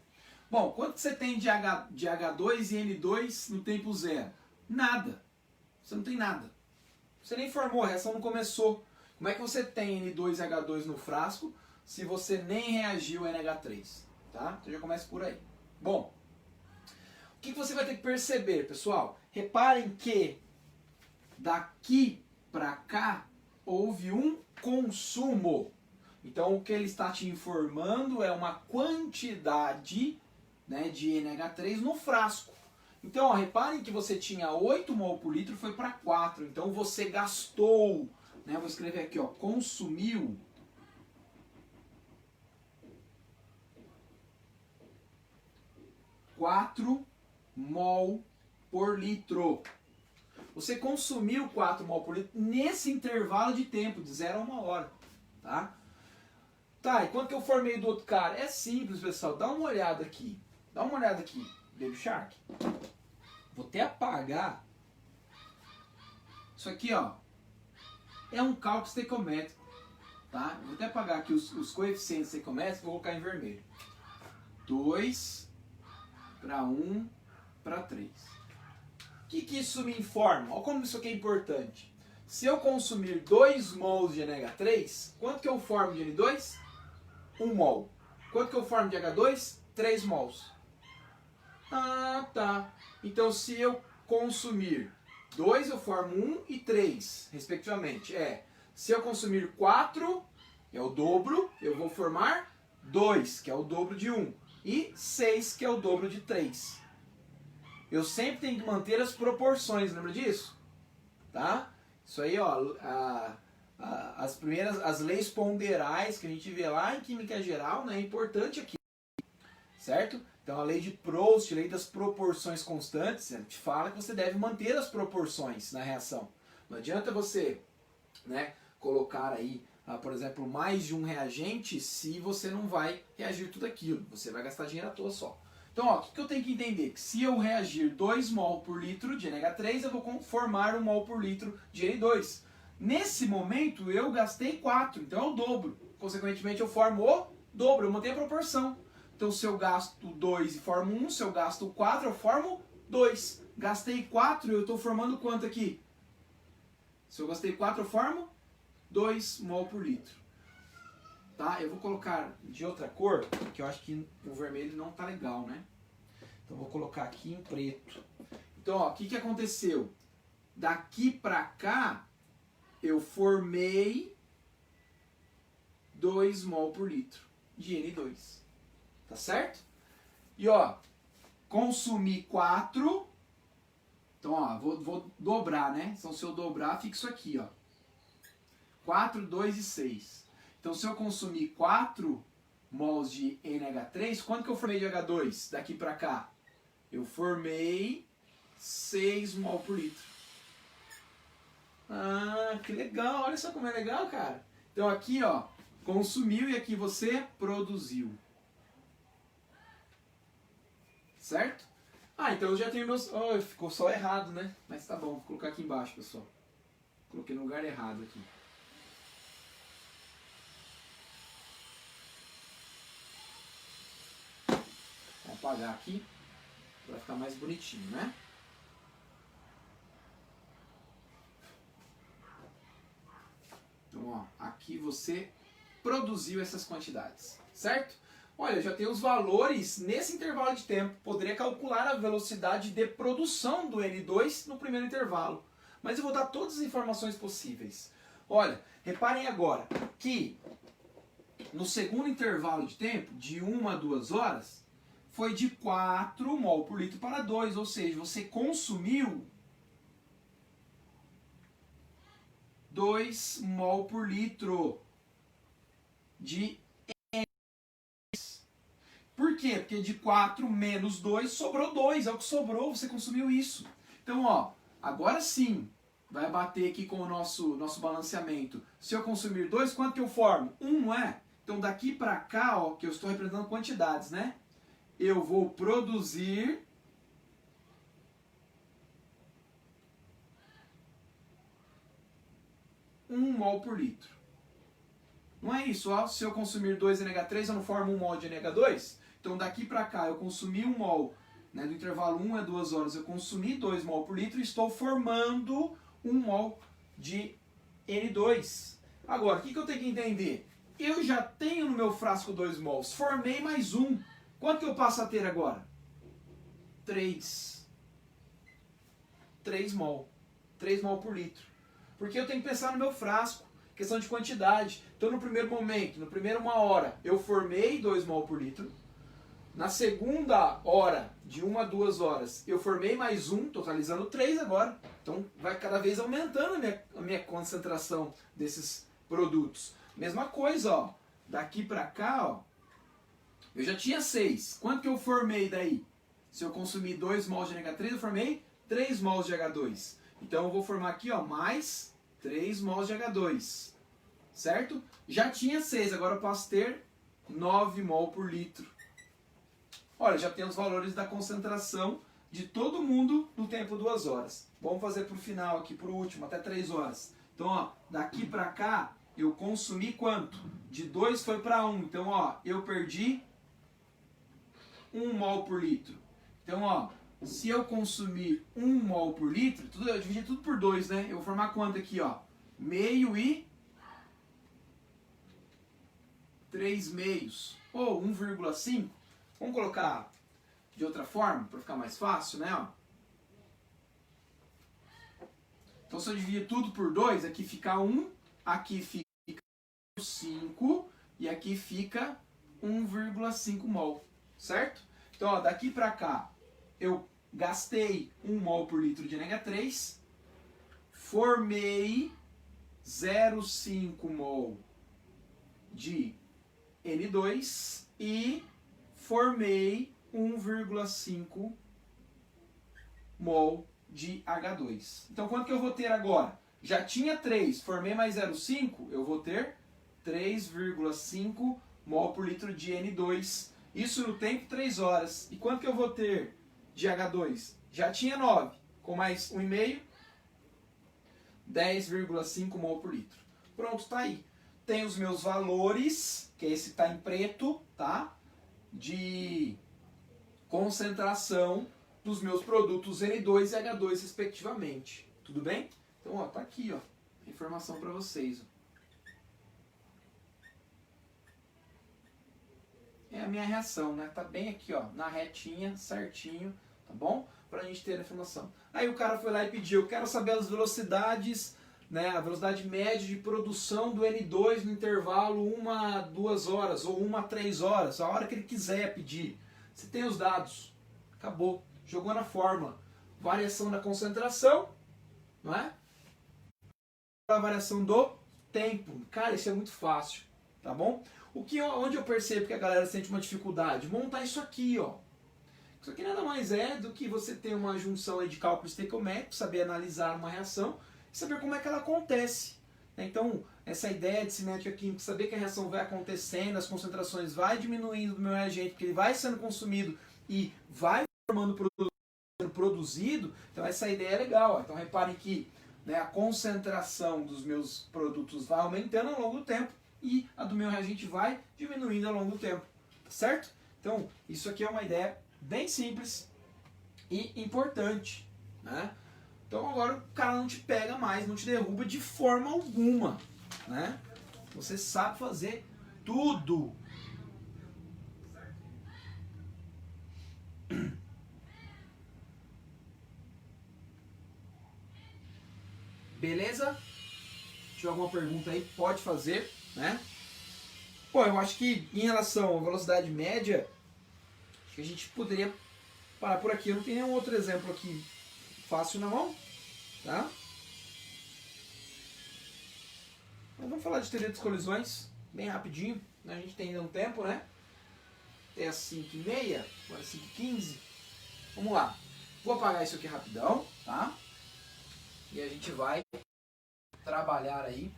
Bom, quanto você tem de H2 e N2 no tempo zero? Nada. Você não tem nada. Você nem formou, a reação não começou. Como é que você tem N2 e H2 no frasco se você nem reagiu ao NH3? Tá? Então já começa por aí. Bom, o que você vai ter que perceber, pessoal? Reparem que daqui para cá houve um consumo. Então o que ele está te informando é uma quantidade, né, de NH3 no frasco. Então, ó, reparem que você tinha 8 mol por litro, foi para 4. Então você gastou, né, vou escrever aqui, ó, consumiu 4 mol por litro. Você consumiu 4 mol por litro nesse intervalo de tempo, de 0 a 1 hora. Tá? Tá, e quanto que eu formei do outro cara? É simples, pessoal. Dá uma olhada aqui. Dá uma olhada aqui, Baby Shark. Vou até apagar. Isso aqui, ó, é um cálculo estequiométrico. Tá? Vou até apagar aqui os coeficientes estequiométricos e vou colocar em vermelho. 2 para 1 para 3. O que isso me informa? Olha como isso aqui é importante. Se eu consumir 2 mols de NH3, quanto que eu formo de N2? 1 mol. Quanto que eu formo de H2? 3 mols. Ah, tá. Então, se eu consumir 2, eu formo 1 e 3, respectivamente. Se eu consumir 4, é o dobro, eu vou formar 2, que é o dobro de 1. E 6, que é o dobro de 3. eu sempre tenho que manter as proporções, lembra disso? Tá? Isso aí, ó, as leis ponderais que a gente vê lá em química geral, né, é importante aqui, certo? Então a lei de Proust, lei das proporções constantes, te fala que você deve manter as proporções na reação. Não adianta você, né, colocar aí, por exemplo, mais de um reagente se você não vai reagir tudo aquilo. Você vai gastar dinheiro à toa só. Então, ó, o que eu tenho que entender? Que se eu reagir 2 mol por litro de NH3, eu vou formar 1 mol por litro de N2. Nesse momento, eu gastei 4, então é o dobro. Consequentemente, eu formo o dobro, eu mantenho a proporção. Então, se eu gasto 2 e formo 1, se eu gasto 4, eu formo 2. Gastei 4, eu estou formando quanto aqui? Se eu gastei 4, eu formo 2 mol por litro. Tá? Eu vou colocar de outra cor, que eu acho que o vermelho não tá legal, né? Então, eu vou colocar aqui em preto. Então, ó, o que aconteceu? Daqui para cá, eu formei 2 mol por litro de N2. Tá certo? E ó, consumi 4. Então ó, vou dobrar, né? Então se eu dobrar, fica isso aqui, ó. 4, 2 e 6. Então se eu consumir 4 mols de NH3, quanto que eu formei de H2 daqui pra cá? Eu formei 6 mol por litro. Ah, que legal. Olha só como é legal, cara. Então aqui, ó, consumiu e aqui você produziu. Certo? Ah, então eu já tenho meus... Oh, ficou só errado, né? Mas tá bom, vou colocar aqui embaixo, pessoal. Coloquei no lugar errado aqui. Vou apagar aqui para ficar mais bonitinho, né? Então, ó, aqui você produziu essas quantidades, certo? Olha, já tem os valores nesse intervalo de tempo. Poderia calcular a velocidade de produção do N2 no primeiro intervalo. Mas eu vou dar todas as informações possíveis. Olha, reparem agora que no segundo intervalo de tempo, de 1 a 2 horas, foi de 4 mol por litro para 2. Ou seja, você consumiu 2 mol por litro de Por quê? Porque de 4 menos 2 sobrou 2, é o que sobrou, você consumiu isso. Então, ó, agora sim, vai bater aqui com o nosso balanceamento. Se eu consumir 2, quanto que eu formo? 1, não é? Então daqui para cá, ó, que eu estou representando quantidades, né? Eu vou produzir 1 mol por litro. Não é isso, ó. Se eu consumir 2 NH3, eu não formo 1 mol de NH2? Então daqui para cá eu consumi 1 mol, né, do intervalo 1 a 2 horas eu consumi 2 mol por litro e estou formando 1 mol de N2. Agora, o que eu tenho que entender? Eu já tenho no meu frasco 2 mols, formei mais 1. Quanto que eu passo a ter agora? 3. 3 mol. 3 mol por litro. Porque eu tenho que pensar no meu frasco. Questão de quantidade. Então no primeiro momento, no primeiro 1 hora, eu formei 2 mol por litro. Na segunda hora, de 1 a 2 horas, eu formei mais 1, totalizando 3 agora. Então vai cada vez aumentando a minha concentração desses produtos. Mesma coisa, ó. Daqui para cá, ó, eu já tinha 6. Quanto que eu formei daí? Se eu consumir 2 mols de NH3, eu formei 3 mols de H2. Então eu vou formar aqui, ó, mais 3 mols de H2. Certo? Já tinha 6, agora eu posso ter 9 mol por litro. Olha, já tem os valores da concentração de todo mundo no tempo 2 horas. Vamos fazer para o final aqui, para o último, até 3 horas. Então, ó, daqui para cá, eu consumi quanto? De 2 foi para 1. Então, ó, eu perdi 1 mol por litro. Então, ó, se eu consumir 1 mol por litro, eu dividi tudo por 2, né? Eu vou formar quanto aqui, ó? Meio e 3 meios. Ou 1,5. Vamos colocar de outra forma, para ficar mais fácil, né? Ó. Então, se eu dividir tudo por 2, aqui fica 1, aqui fica 5 e aqui fica 1,5 mol, certo? Então, ó, daqui para cá, eu gastei 1 mol por litro de NH3, formei 0,5 mol de N2 e formei 1,5 mol de H2. Então quanto que eu vou ter agora? Já tinha 3, formei mais 0,5, eu vou ter 3,5 mol por litro de N2. Isso no tempo 3 horas. E quanto que eu vou ter de H2? Já tinha 9, com mais 1,5, 10,5 mol por litro. Pronto, tá aí. Tem os meus valores, que esse tá em preto, tá? De concentração dos meus produtos N2 e H2 respectivamente. Tudo bem? Então, ó, tá aqui, ó, a informação para vocês. Ó. É a minha reação, né? Tá bem aqui, ó, na retinha, certinho, tá bom? Pra gente ter a informação. Aí o cara foi lá e pediu, eu quero saber as velocidades, né, a velocidade média de produção do N2 no intervalo 1 a 2 horas ou 1 a 3 horas, a hora que ele quiser pedir. Você tem os dados, acabou, jogou na fórmula. Variação da concentração, não é? A variação do tempo. Cara, isso é muito fácil, tá bom? Onde eu percebo que a galera sente uma dificuldade? Montar isso aqui, ó. Isso aqui nada mais é do que você ter uma junção aí de cálculo estequiométrico, saber analisar uma reação e saber como é que ela acontece. Então, essa ideia de cinética química, saber que a reação vai acontecendo, as concentrações vai diminuindo do meu reagente, porque ele vai sendo consumido e vai formando produto sendo produzido, então essa ideia é legal. Então reparem que, né, a concentração dos meus produtos vai aumentando ao longo do tempo e a do meu reagente vai diminuindo ao longo do tempo, tá certo? Então isso aqui é uma ideia bem simples e importante, né? Então agora o cara não te pega mais, não te derruba de forma alguma, né? Você sabe fazer tudo. Beleza? Se tiver alguma pergunta aí, pode fazer, né? Bom, eu acho que em relação à velocidade média, acho que a gente poderia parar por aqui. Eu não tenho nenhum outro exemplo aqui fácil na mão, tá? Mas vamos falar de teoria das colisões, bem rapidinho, né? A gente tem ainda um tempo, né? Até as 5h30, agora 5h15. Vamos lá. Vou apagar isso aqui rapidão, tá? E a gente vai trabalhar aí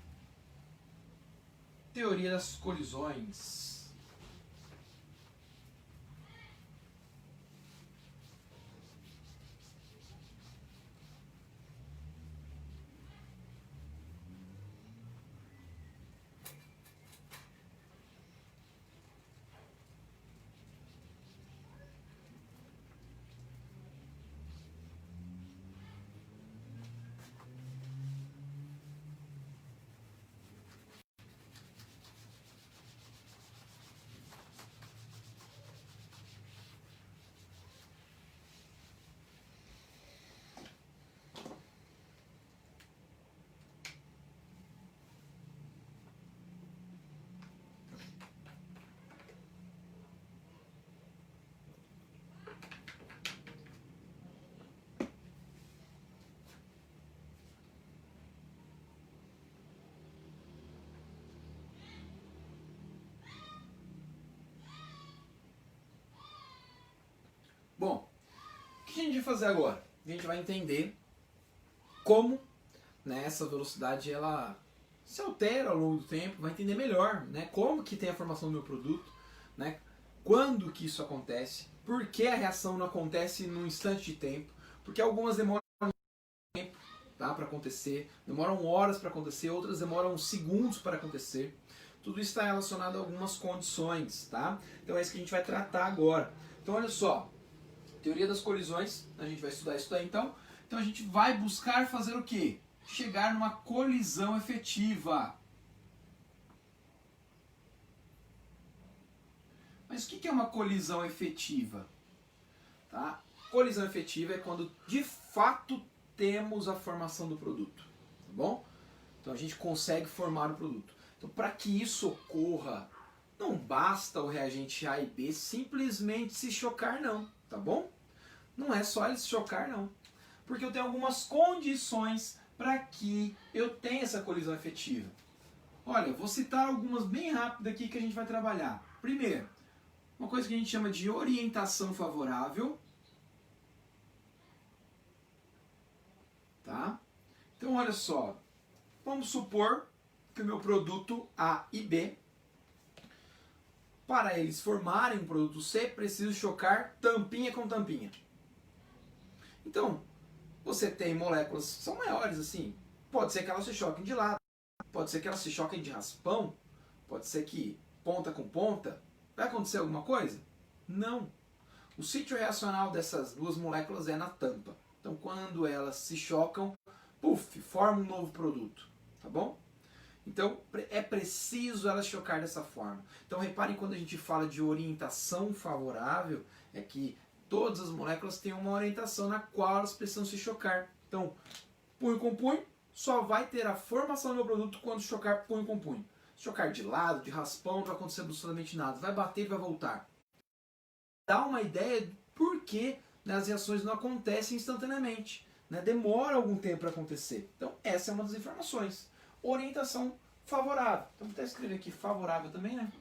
teoria das colisões. Bom, o que a gente vai fazer agora? A gente vai entender como, né, essa velocidade ela se altera ao longo do tempo, vai entender melhor, né, como que tem a formação do meu produto, né, quando que isso acontece, por que a reação não acontece num instante de tempo, porque algumas demoram tempo, tá, para acontecer, demoram horas para acontecer, outras demoram segundos para acontecer. Tudo isso está relacionado a algumas condições, tá? Então é isso que a gente vai tratar agora. Então olha só, teoria das colisões, a gente vai estudar isso daí então. Então a gente vai buscar fazer o quê? Chegar numa colisão efetiva. Mas o que é uma colisão efetiva? Tá? Colisão efetiva é quando de fato temos a formação do produto, tá bom? Então a gente consegue formar o produto. Então para que isso ocorra, não basta o reagente A e B simplesmente se chocar não, tá bom? Não é só ele se chocar, não. Porque eu tenho algumas condições para que eu tenha essa colisão efetiva. Olha, vou citar algumas bem rápidas aqui que a gente vai trabalhar. Primeiro, uma coisa que a gente chama de orientação favorável. Tá? Então, olha só. Vamos supor que o meu produto A e B, para eles formarem um produto C, preciso chocar tampinha com tampinha. Então, você tem moléculas que são maiores assim. Pode ser que elas se choquem de lado. Pode ser que elas se choquem de raspão. Pode ser que ponta com ponta. Vai acontecer alguma coisa? Não. O sítio reacional dessas duas moléculas é na tampa. Então, quando elas se chocam, puf, forma um novo produto. Tá bom? Então, é preciso elas chocar dessa forma. Então, reparem, quando a gente fala de orientação favorável, é que todas as moléculas têm uma orientação na qual elas precisam se chocar. Então, punho com punho, só vai ter a formação do meu produto quando chocar punho com punho. Se chocar de lado, de raspão, não vai acontecer absolutamente nada. Vai bater e vai voltar. Dá uma ideia de por que, né, as reações não acontecem instantaneamente. Né? Demora algum tempo para acontecer. Então, essa é uma das informações. Orientação favorável. Então, vou até escrever aqui favorável também, né?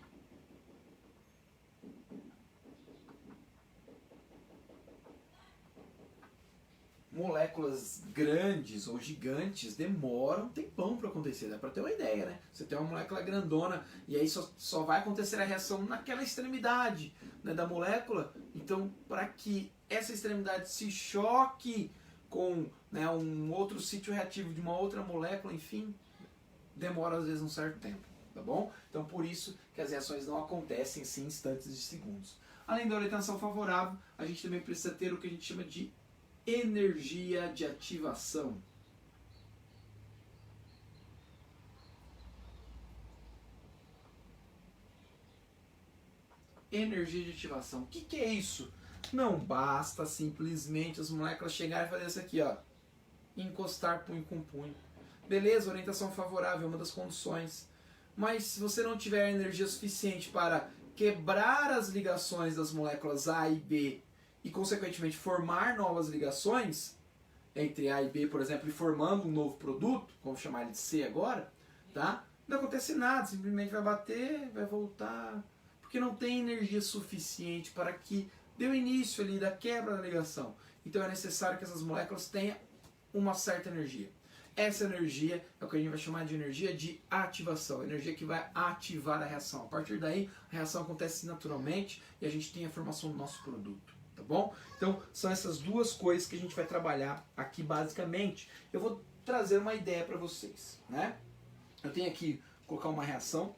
Moléculas grandes ou gigantes demoram um tempão para acontecer, dá para ter uma ideia, né? Você tem uma molécula grandona e aí só vai acontecer a reação naquela extremidade, né, da molécula. Então, para que essa extremidade se choque com, né, um outro sítio reativo de uma outra molécula, enfim, demora às vezes um certo tempo, tá bom? Então, por isso que as reações não acontecem em instantes de segundos. Além da orientação favorável, a gente também precisa ter o que a gente chama de energia de ativação. Energia de ativação. O que é isso? Não basta simplesmente as moléculas chegarem e fazer isso aqui, ó. Encostar punho com punho. Beleza, orientação favorável é uma das condições. Mas se você não tiver energia suficiente para quebrar as ligações das moléculas A e B e, consequentemente, formar novas ligações entre A e B, por exemplo, e formando um novo produto, vamos chamar ele de C agora, tá? Não acontece nada, simplesmente vai bater, vai voltar, porque não tem energia suficiente para que dê o início ali da quebra da ligação. Então é necessário que essas moléculas tenham uma certa energia. Essa energia é o que a gente vai chamar de energia de ativação, energia que vai ativar a reação. A partir daí, a reação acontece naturalmente e a gente tem a formação do nosso produto. Tá bom? Então, são essas duas coisas que a gente vai trabalhar aqui basicamente. Eu vou trazer uma ideia para vocês, né? Eu tenho aqui, vou colocar uma reação.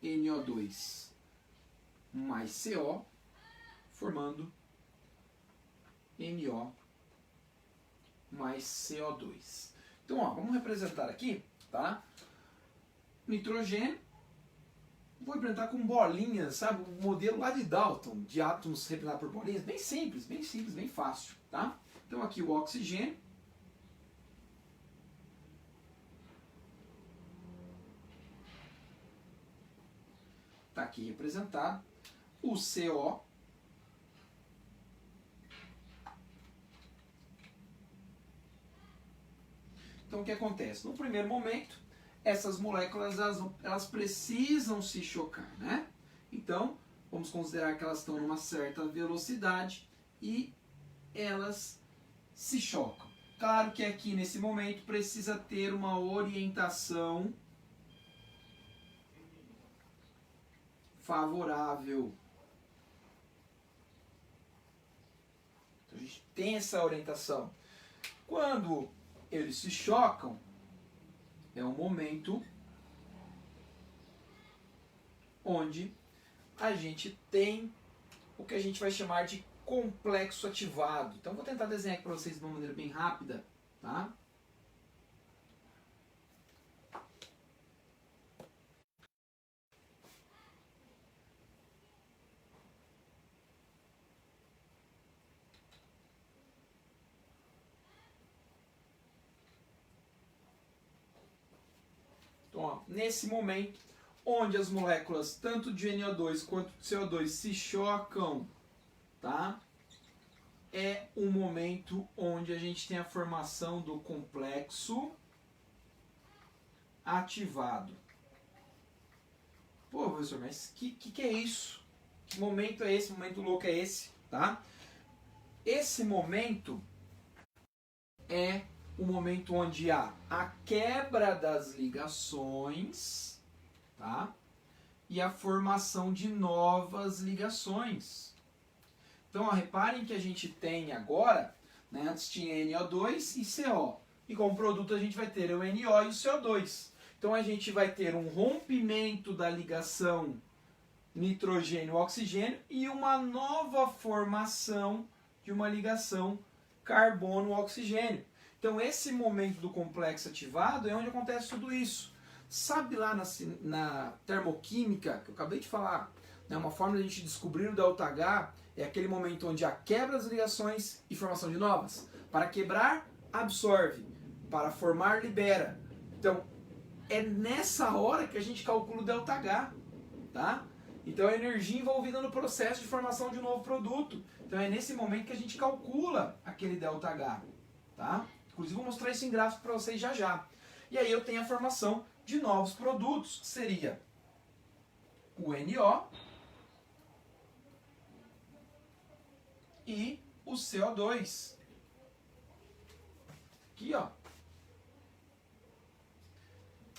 NO2 mais CO, formando NO mais CO2. Então, ó, vamos representar aqui, tá? Nitrogênio. Vou representar com bolinhas, sabe? O modelo lá de Dalton, de átomos representados por bolinhas. Bem simples, bem fácil, tá? Então aqui o oxigênio. Está aqui representado. O CO. Então o que acontece? No primeiro momento, essas moléculas elas precisam se chocar, né? Então, vamos considerar que elas estão numa certa velocidade e elas se chocam. Claro que aqui nesse momento precisa ter uma orientação favorável. Então a gente tem essa orientação. Quando eles se chocam, é um momento onde a gente tem o que a gente vai chamar de complexo ativado. Então vou tentar desenhar aqui para vocês de uma maneira bem rápida, tá? Então, ó, nesse momento, onde as moléculas tanto de NO2 quanto de CO2 se chocam, tá? É o momento onde a gente tem a formação do complexo ativado. Pô, professor, mas que é isso? Que momento é esse? Que momento louco é esse? Tá? Esse momento é o momento onde há a quebra das ligações, tá? E a formação de novas ligações. Então, ó, reparem que a gente tem agora, né, antes tinha NO2 e CO. E como produto a gente vai ter o NO e o CO2. Então a gente vai ter um rompimento da ligação nitrogênio-oxigênio e uma nova formação de uma ligação carbono-oxigênio. Então esse momento do complexo ativado é onde acontece tudo isso. Sabe lá na termoquímica, que eu acabei de falar, né, uma forma de a gente descobrir o ΔH é aquele momento onde há quebra das ligações e formação de novas. Para quebrar, absorve. Para formar, libera. Então, é nessa hora que a gente calcula o ΔH, tá? Então, é a energia envolvida no processo de formação de um novo produto. Então, é nesse momento que a gente calcula aquele ΔH, tá? Inclusive, vou mostrar isso em gráfico para vocês já já. E aí eu tenho a formação de novos produtos, que seria o NO e o CO2. Aqui, ó.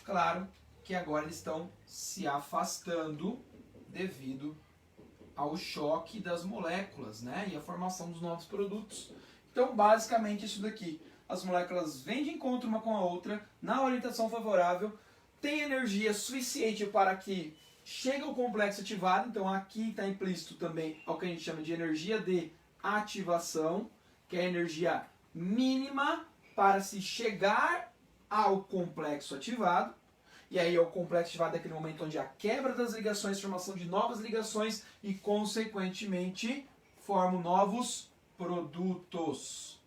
Claro que agora eles estão se afastando devido ao choque das moléculas, né? E a formação dos novos produtos. Então, basicamente, isso daqui. As moléculas vêm de encontro uma com a outra, na orientação favorável, tem energia suficiente para que chegue ao complexo ativado. Então, aqui está implícito também o que a gente chama de energia de ativação, que é a energia mínima para se chegar ao complexo ativado. E aí, o complexo ativado é aquele momento onde há quebra das ligações, formação de novas ligações e, consequentemente, formam novos produtos.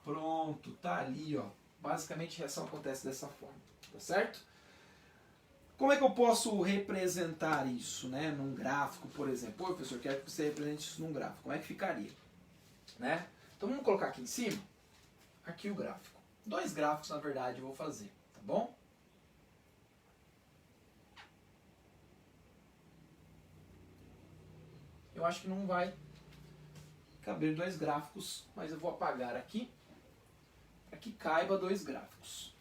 Pronto, tá ali, ó. Basicamente, a reação acontece dessa forma, tá certo? Como é que eu posso representar isso, né, num gráfico, por exemplo? Pô, professor, quero que você represente isso num gráfico. Como é que ficaria? Né? Então, vamos colocar aqui em cima, aqui o gráfico. 2 gráficos, na verdade, eu vou fazer, tá bom? Eu acho que não vai caber 2 gráficos, mas eu vou apagar aqui para que caiba 2 gráficos.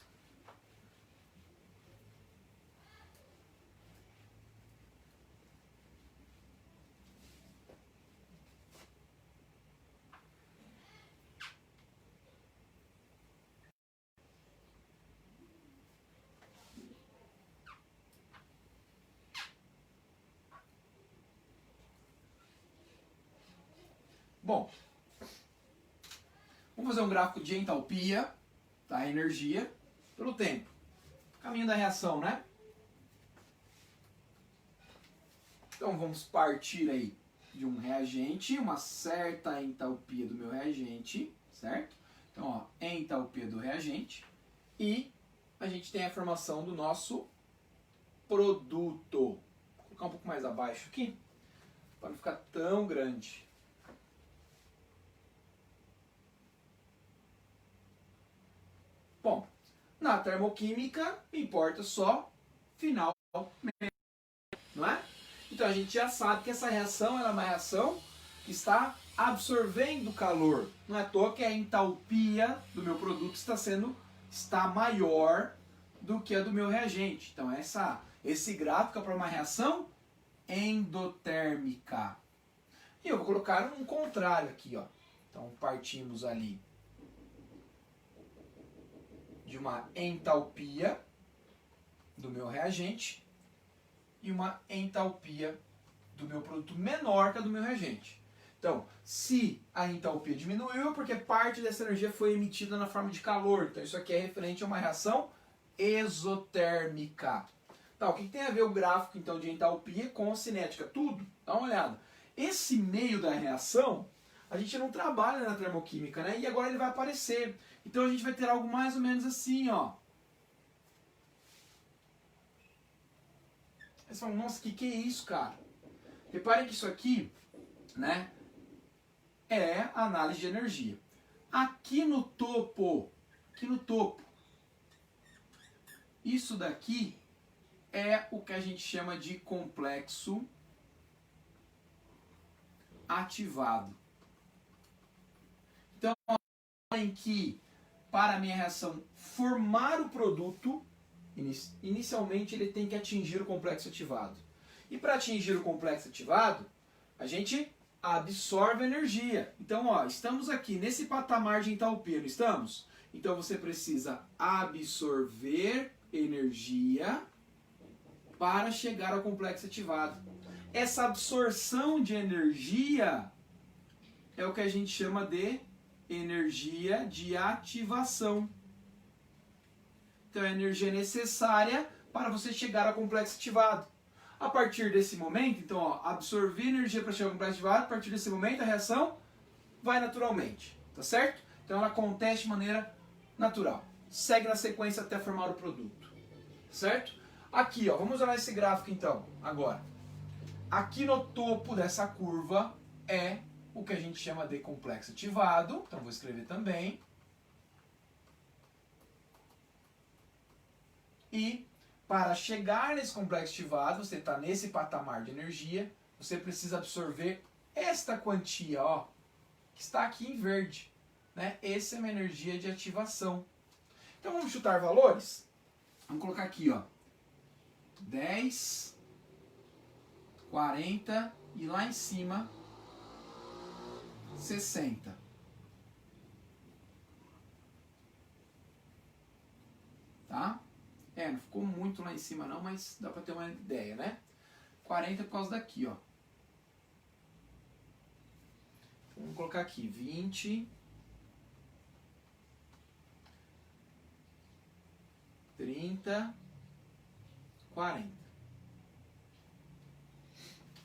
Bom, vamos fazer um gráfico de entalpia, tá? Energia, pelo tempo. Caminho da reação, né? Então vamos partir aí de um reagente, uma certa entalpia do meu reagente, certo? Então, ó, entalpia do reagente. E a gente tem a formação do nosso produto. Vou colocar um pouco mais abaixo aqui, para não ficar tão grande. Bom, na termoquímica importa só final, não é? Então a gente já sabe que essa reação é uma reação que está absorvendo calor. Não é à toa que a entalpia do meu produto está maior do que a do meu reagente. Então esse gráfico é para uma reação endotérmica. E eu vou colocar um contrário aqui, ó. Então partimos ali de uma entalpia do meu reagente e uma entalpia do meu produto menor que a do meu reagente. Então, se a entalpia diminuiu, é porque parte dessa energia foi emitida na forma de calor. Então, isso aqui é referente a uma reação exotérmica. Tá, o que tem a ver o gráfico então de entalpia com a cinética? Tudo. Dá uma olhada. Esse meio da reação, a gente não trabalha na termoquímica, né? E agora ele vai aparecer. Então a gente vai ter algo mais ou menos assim, ó. Aí você fala, nossa, que é isso, cara? Reparem que isso aqui, né, é análise de energia. Aqui no topo, isso daqui é o que a gente chama de complexo ativado. Então, em que para a minha reação formar o produto, inicialmente ele tem que atingir o complexo ativado. E para atingir o complexo ativado, a gente absorve energia. Então, ó, estamos aqui nesse patamar de entalpia, não estamos? Então você precisa absorver energia para chegar ao complexo ativado. Essa absorção de energia é o que a gente chama de energia de ativação. Então é a energia necessária para você chegar ao complexo ativado. A partir desse momento, então, ó, absorver energia para chegar ao complexo ativado, a partir desse momento a reação vai naturalmente, tá certo? Então ela acontece de maneira natural. Segue na sequência até formar o produto, certo? Aqui, ó, vamos olhar esse gráfico então, agora. Aqui no topo dessa curva é o que a gente chama de complexo ativado. Então vou escrever também. E para chegar nesse complexo ativado, você está nesse patamar de energia, você precisa absorver esta quantia, ó, que está aqui em verde, né? Essa é uma energia de ativação. Então vamos chutar valores? Vamos colocar aqui, ó, 10, 40 e lá em cima 60. Tá? Não ficou muito lá em cima não, mas dá pra ter uma ideia, né? 40 por causa daqui, ó. Vamos colocar aqui 20, 30, 40.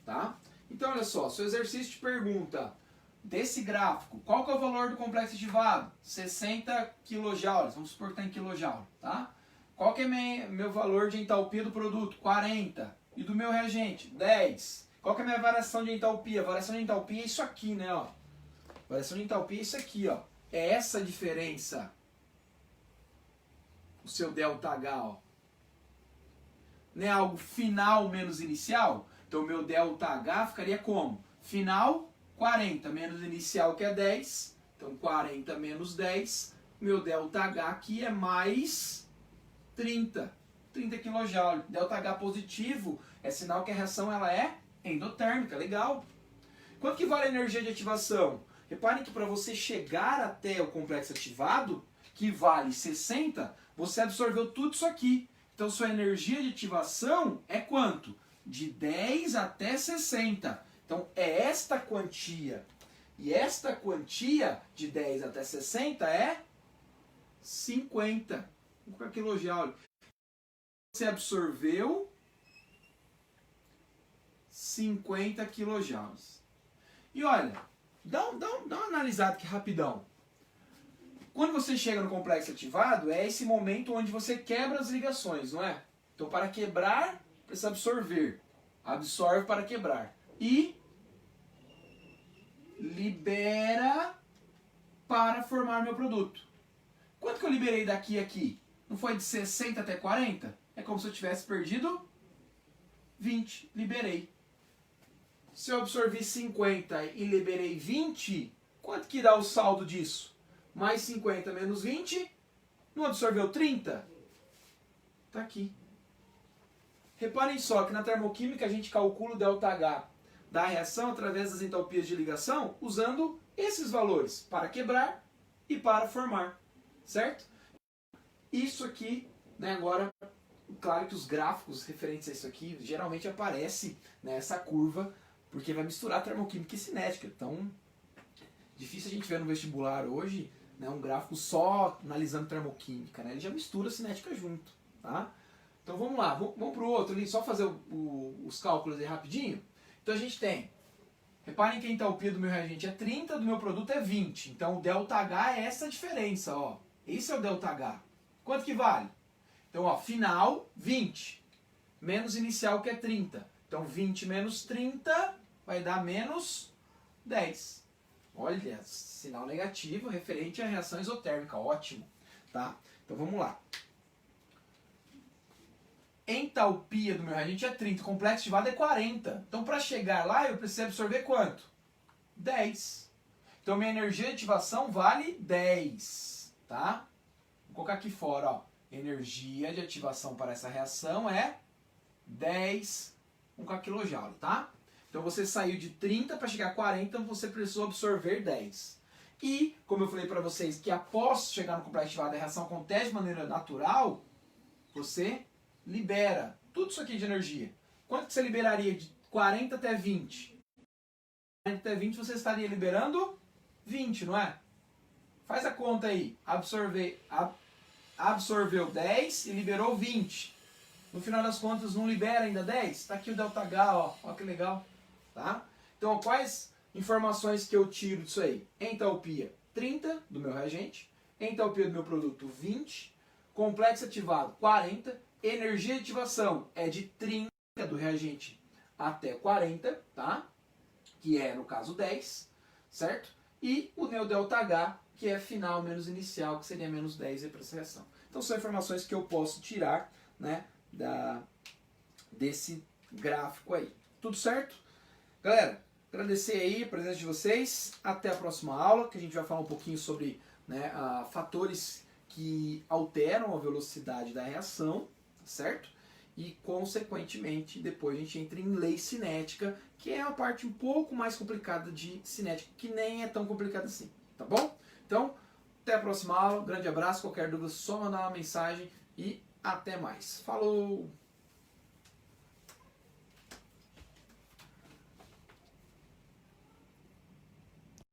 Tá? Então, olha só, seu exercício te pergunta, desse gráfico, qual que é o valor do complexo ativado? 60 kJ, vamos supor que está em kJ, tá? Qual que é meu valor de entalpia do produto? 40. E do meu reagente? 10. Qual que é a minha variação de entalpia? Variação de entalpia é isso aqui, né? Ó. Variação de entalpia é isso aqui, ó. É essa a diferença. O seu ΔH, ó. Não é algo final menos inicial? Então, o meu ΔH ficaria como? Final, 40 menos inicial, que é 10. Então, 40 menos 10. Meu ΔH aqui é mais 30 kJ. ΔH positivo é sinal que a reação ela é endotérmica. Legal. Quanto que vale a energia de ativação? Reparem que para você chegar até o complexo ativado, que vale 60, você absorveu tudo isso aqui. Então, sua energia de ativação é quanto? De 10 até 60. Então, é esta quantia. E esta quantia de 10 até 60 é 50 kJ. Você absorveu 50 kJ. E olha, dá uma analisada aqui rapidão. Quando você chega no complexo ativado, é esse momento onde você quebra as ligações, não é? Então, para quebrar, precisa absorver. Absorve para quebrar. E libera para formar meu produto. Quanto que eu liberei daqui a aqui? Não foi de 60 até 40? É como se eu tivesse perdido 20. Liberei. Se eu absorvi 50 e liberei 20, quanto que dá o saldo disso? Mais 50 menos 20, não absorveu 30? Tá aqui. Reparem só que na termoquímica a gente calcula o ΔH da reação através das entalpias de ligação usando esses valores para quebrar e para formar. Certo? Isso aqui, né, agora, claro que os gráficos referentes a isso aqui geralmente aparecem nessa curva, porque vai misturar termoquímica e cinética. Então, difícil a gente ver no vestibular hoje, né, um gráfico só analisando termoquímica, né? Ele já mistura cinética junto, tá? Então vamos lá, vamos para o outro ali, só fazer os cálculos aí rapidinho. Então a gente tem, reparem que a entalpia do meu reagente é 30, do meu produto é 20. Então o ΔH é essa diferença, ó. Esse é o ΔH. Quanto que vale? Então, ó, final, 20. menos inicial, que é 30. Então 20 menos 30 vai dar menos 10. Olha, sinal negativo referente à reação isotérmica. Ótimo. Tá? Então vamos lá. Entalpia do meu reagente é 30, complexo ativado é 40. Então para chegar lá eu preciso absorver quanto? 10. Então minha energia de ativação vale 10. Tá? Vou colocar aqui fora, ó. Energia de ativação para essa reação é 10 kJ, tá? Então você saiu de 30 para chegar a 40, então você precisou absorver 10. E, como eu falei para vocês, que após chegar no complexo ativado a reação acontece de maneira natural, você libera tudo isso aqui de energia. Quanto que você liberaria de 40 até 20? 40 até 20 você estaria liberando 20, não é? Faz a conta aí. Absorveu 10 e liberou 20. No final das contas, não libera ainda 10? Está aqui o ΔH, ó. Olha que legal. Tá? Então, quais informações que eu tiro disso aí? Entalpia 30 do meu reagente. Entalpia do meu produto 20. Complexo ativado 40. Energia de ativação é de 30 do reagente até 40, tá? Que é, no caso, 10, certo? E o meu ΔH, que é final menos inicial, que seria menos 10 para essa reação. Então são informações que eu posso tirar, né, desse gráfico aí. Tudo certo? Galera, agradecer aí a presença de vocês. Até a próxima aula, que a gente vai falar um pouquinho sobre, né, fatores que alteram a velocidade da reação, certo? E, consequentemente, depois a gente entra em lei cinética, que é a parte um pouco mais complicada de cinética, que nem é tão complicada assim, tá bom? Então, até a próxima aula, grande abraço, qualquer dúvida, só mandar uma mensagem e até mais. Falou!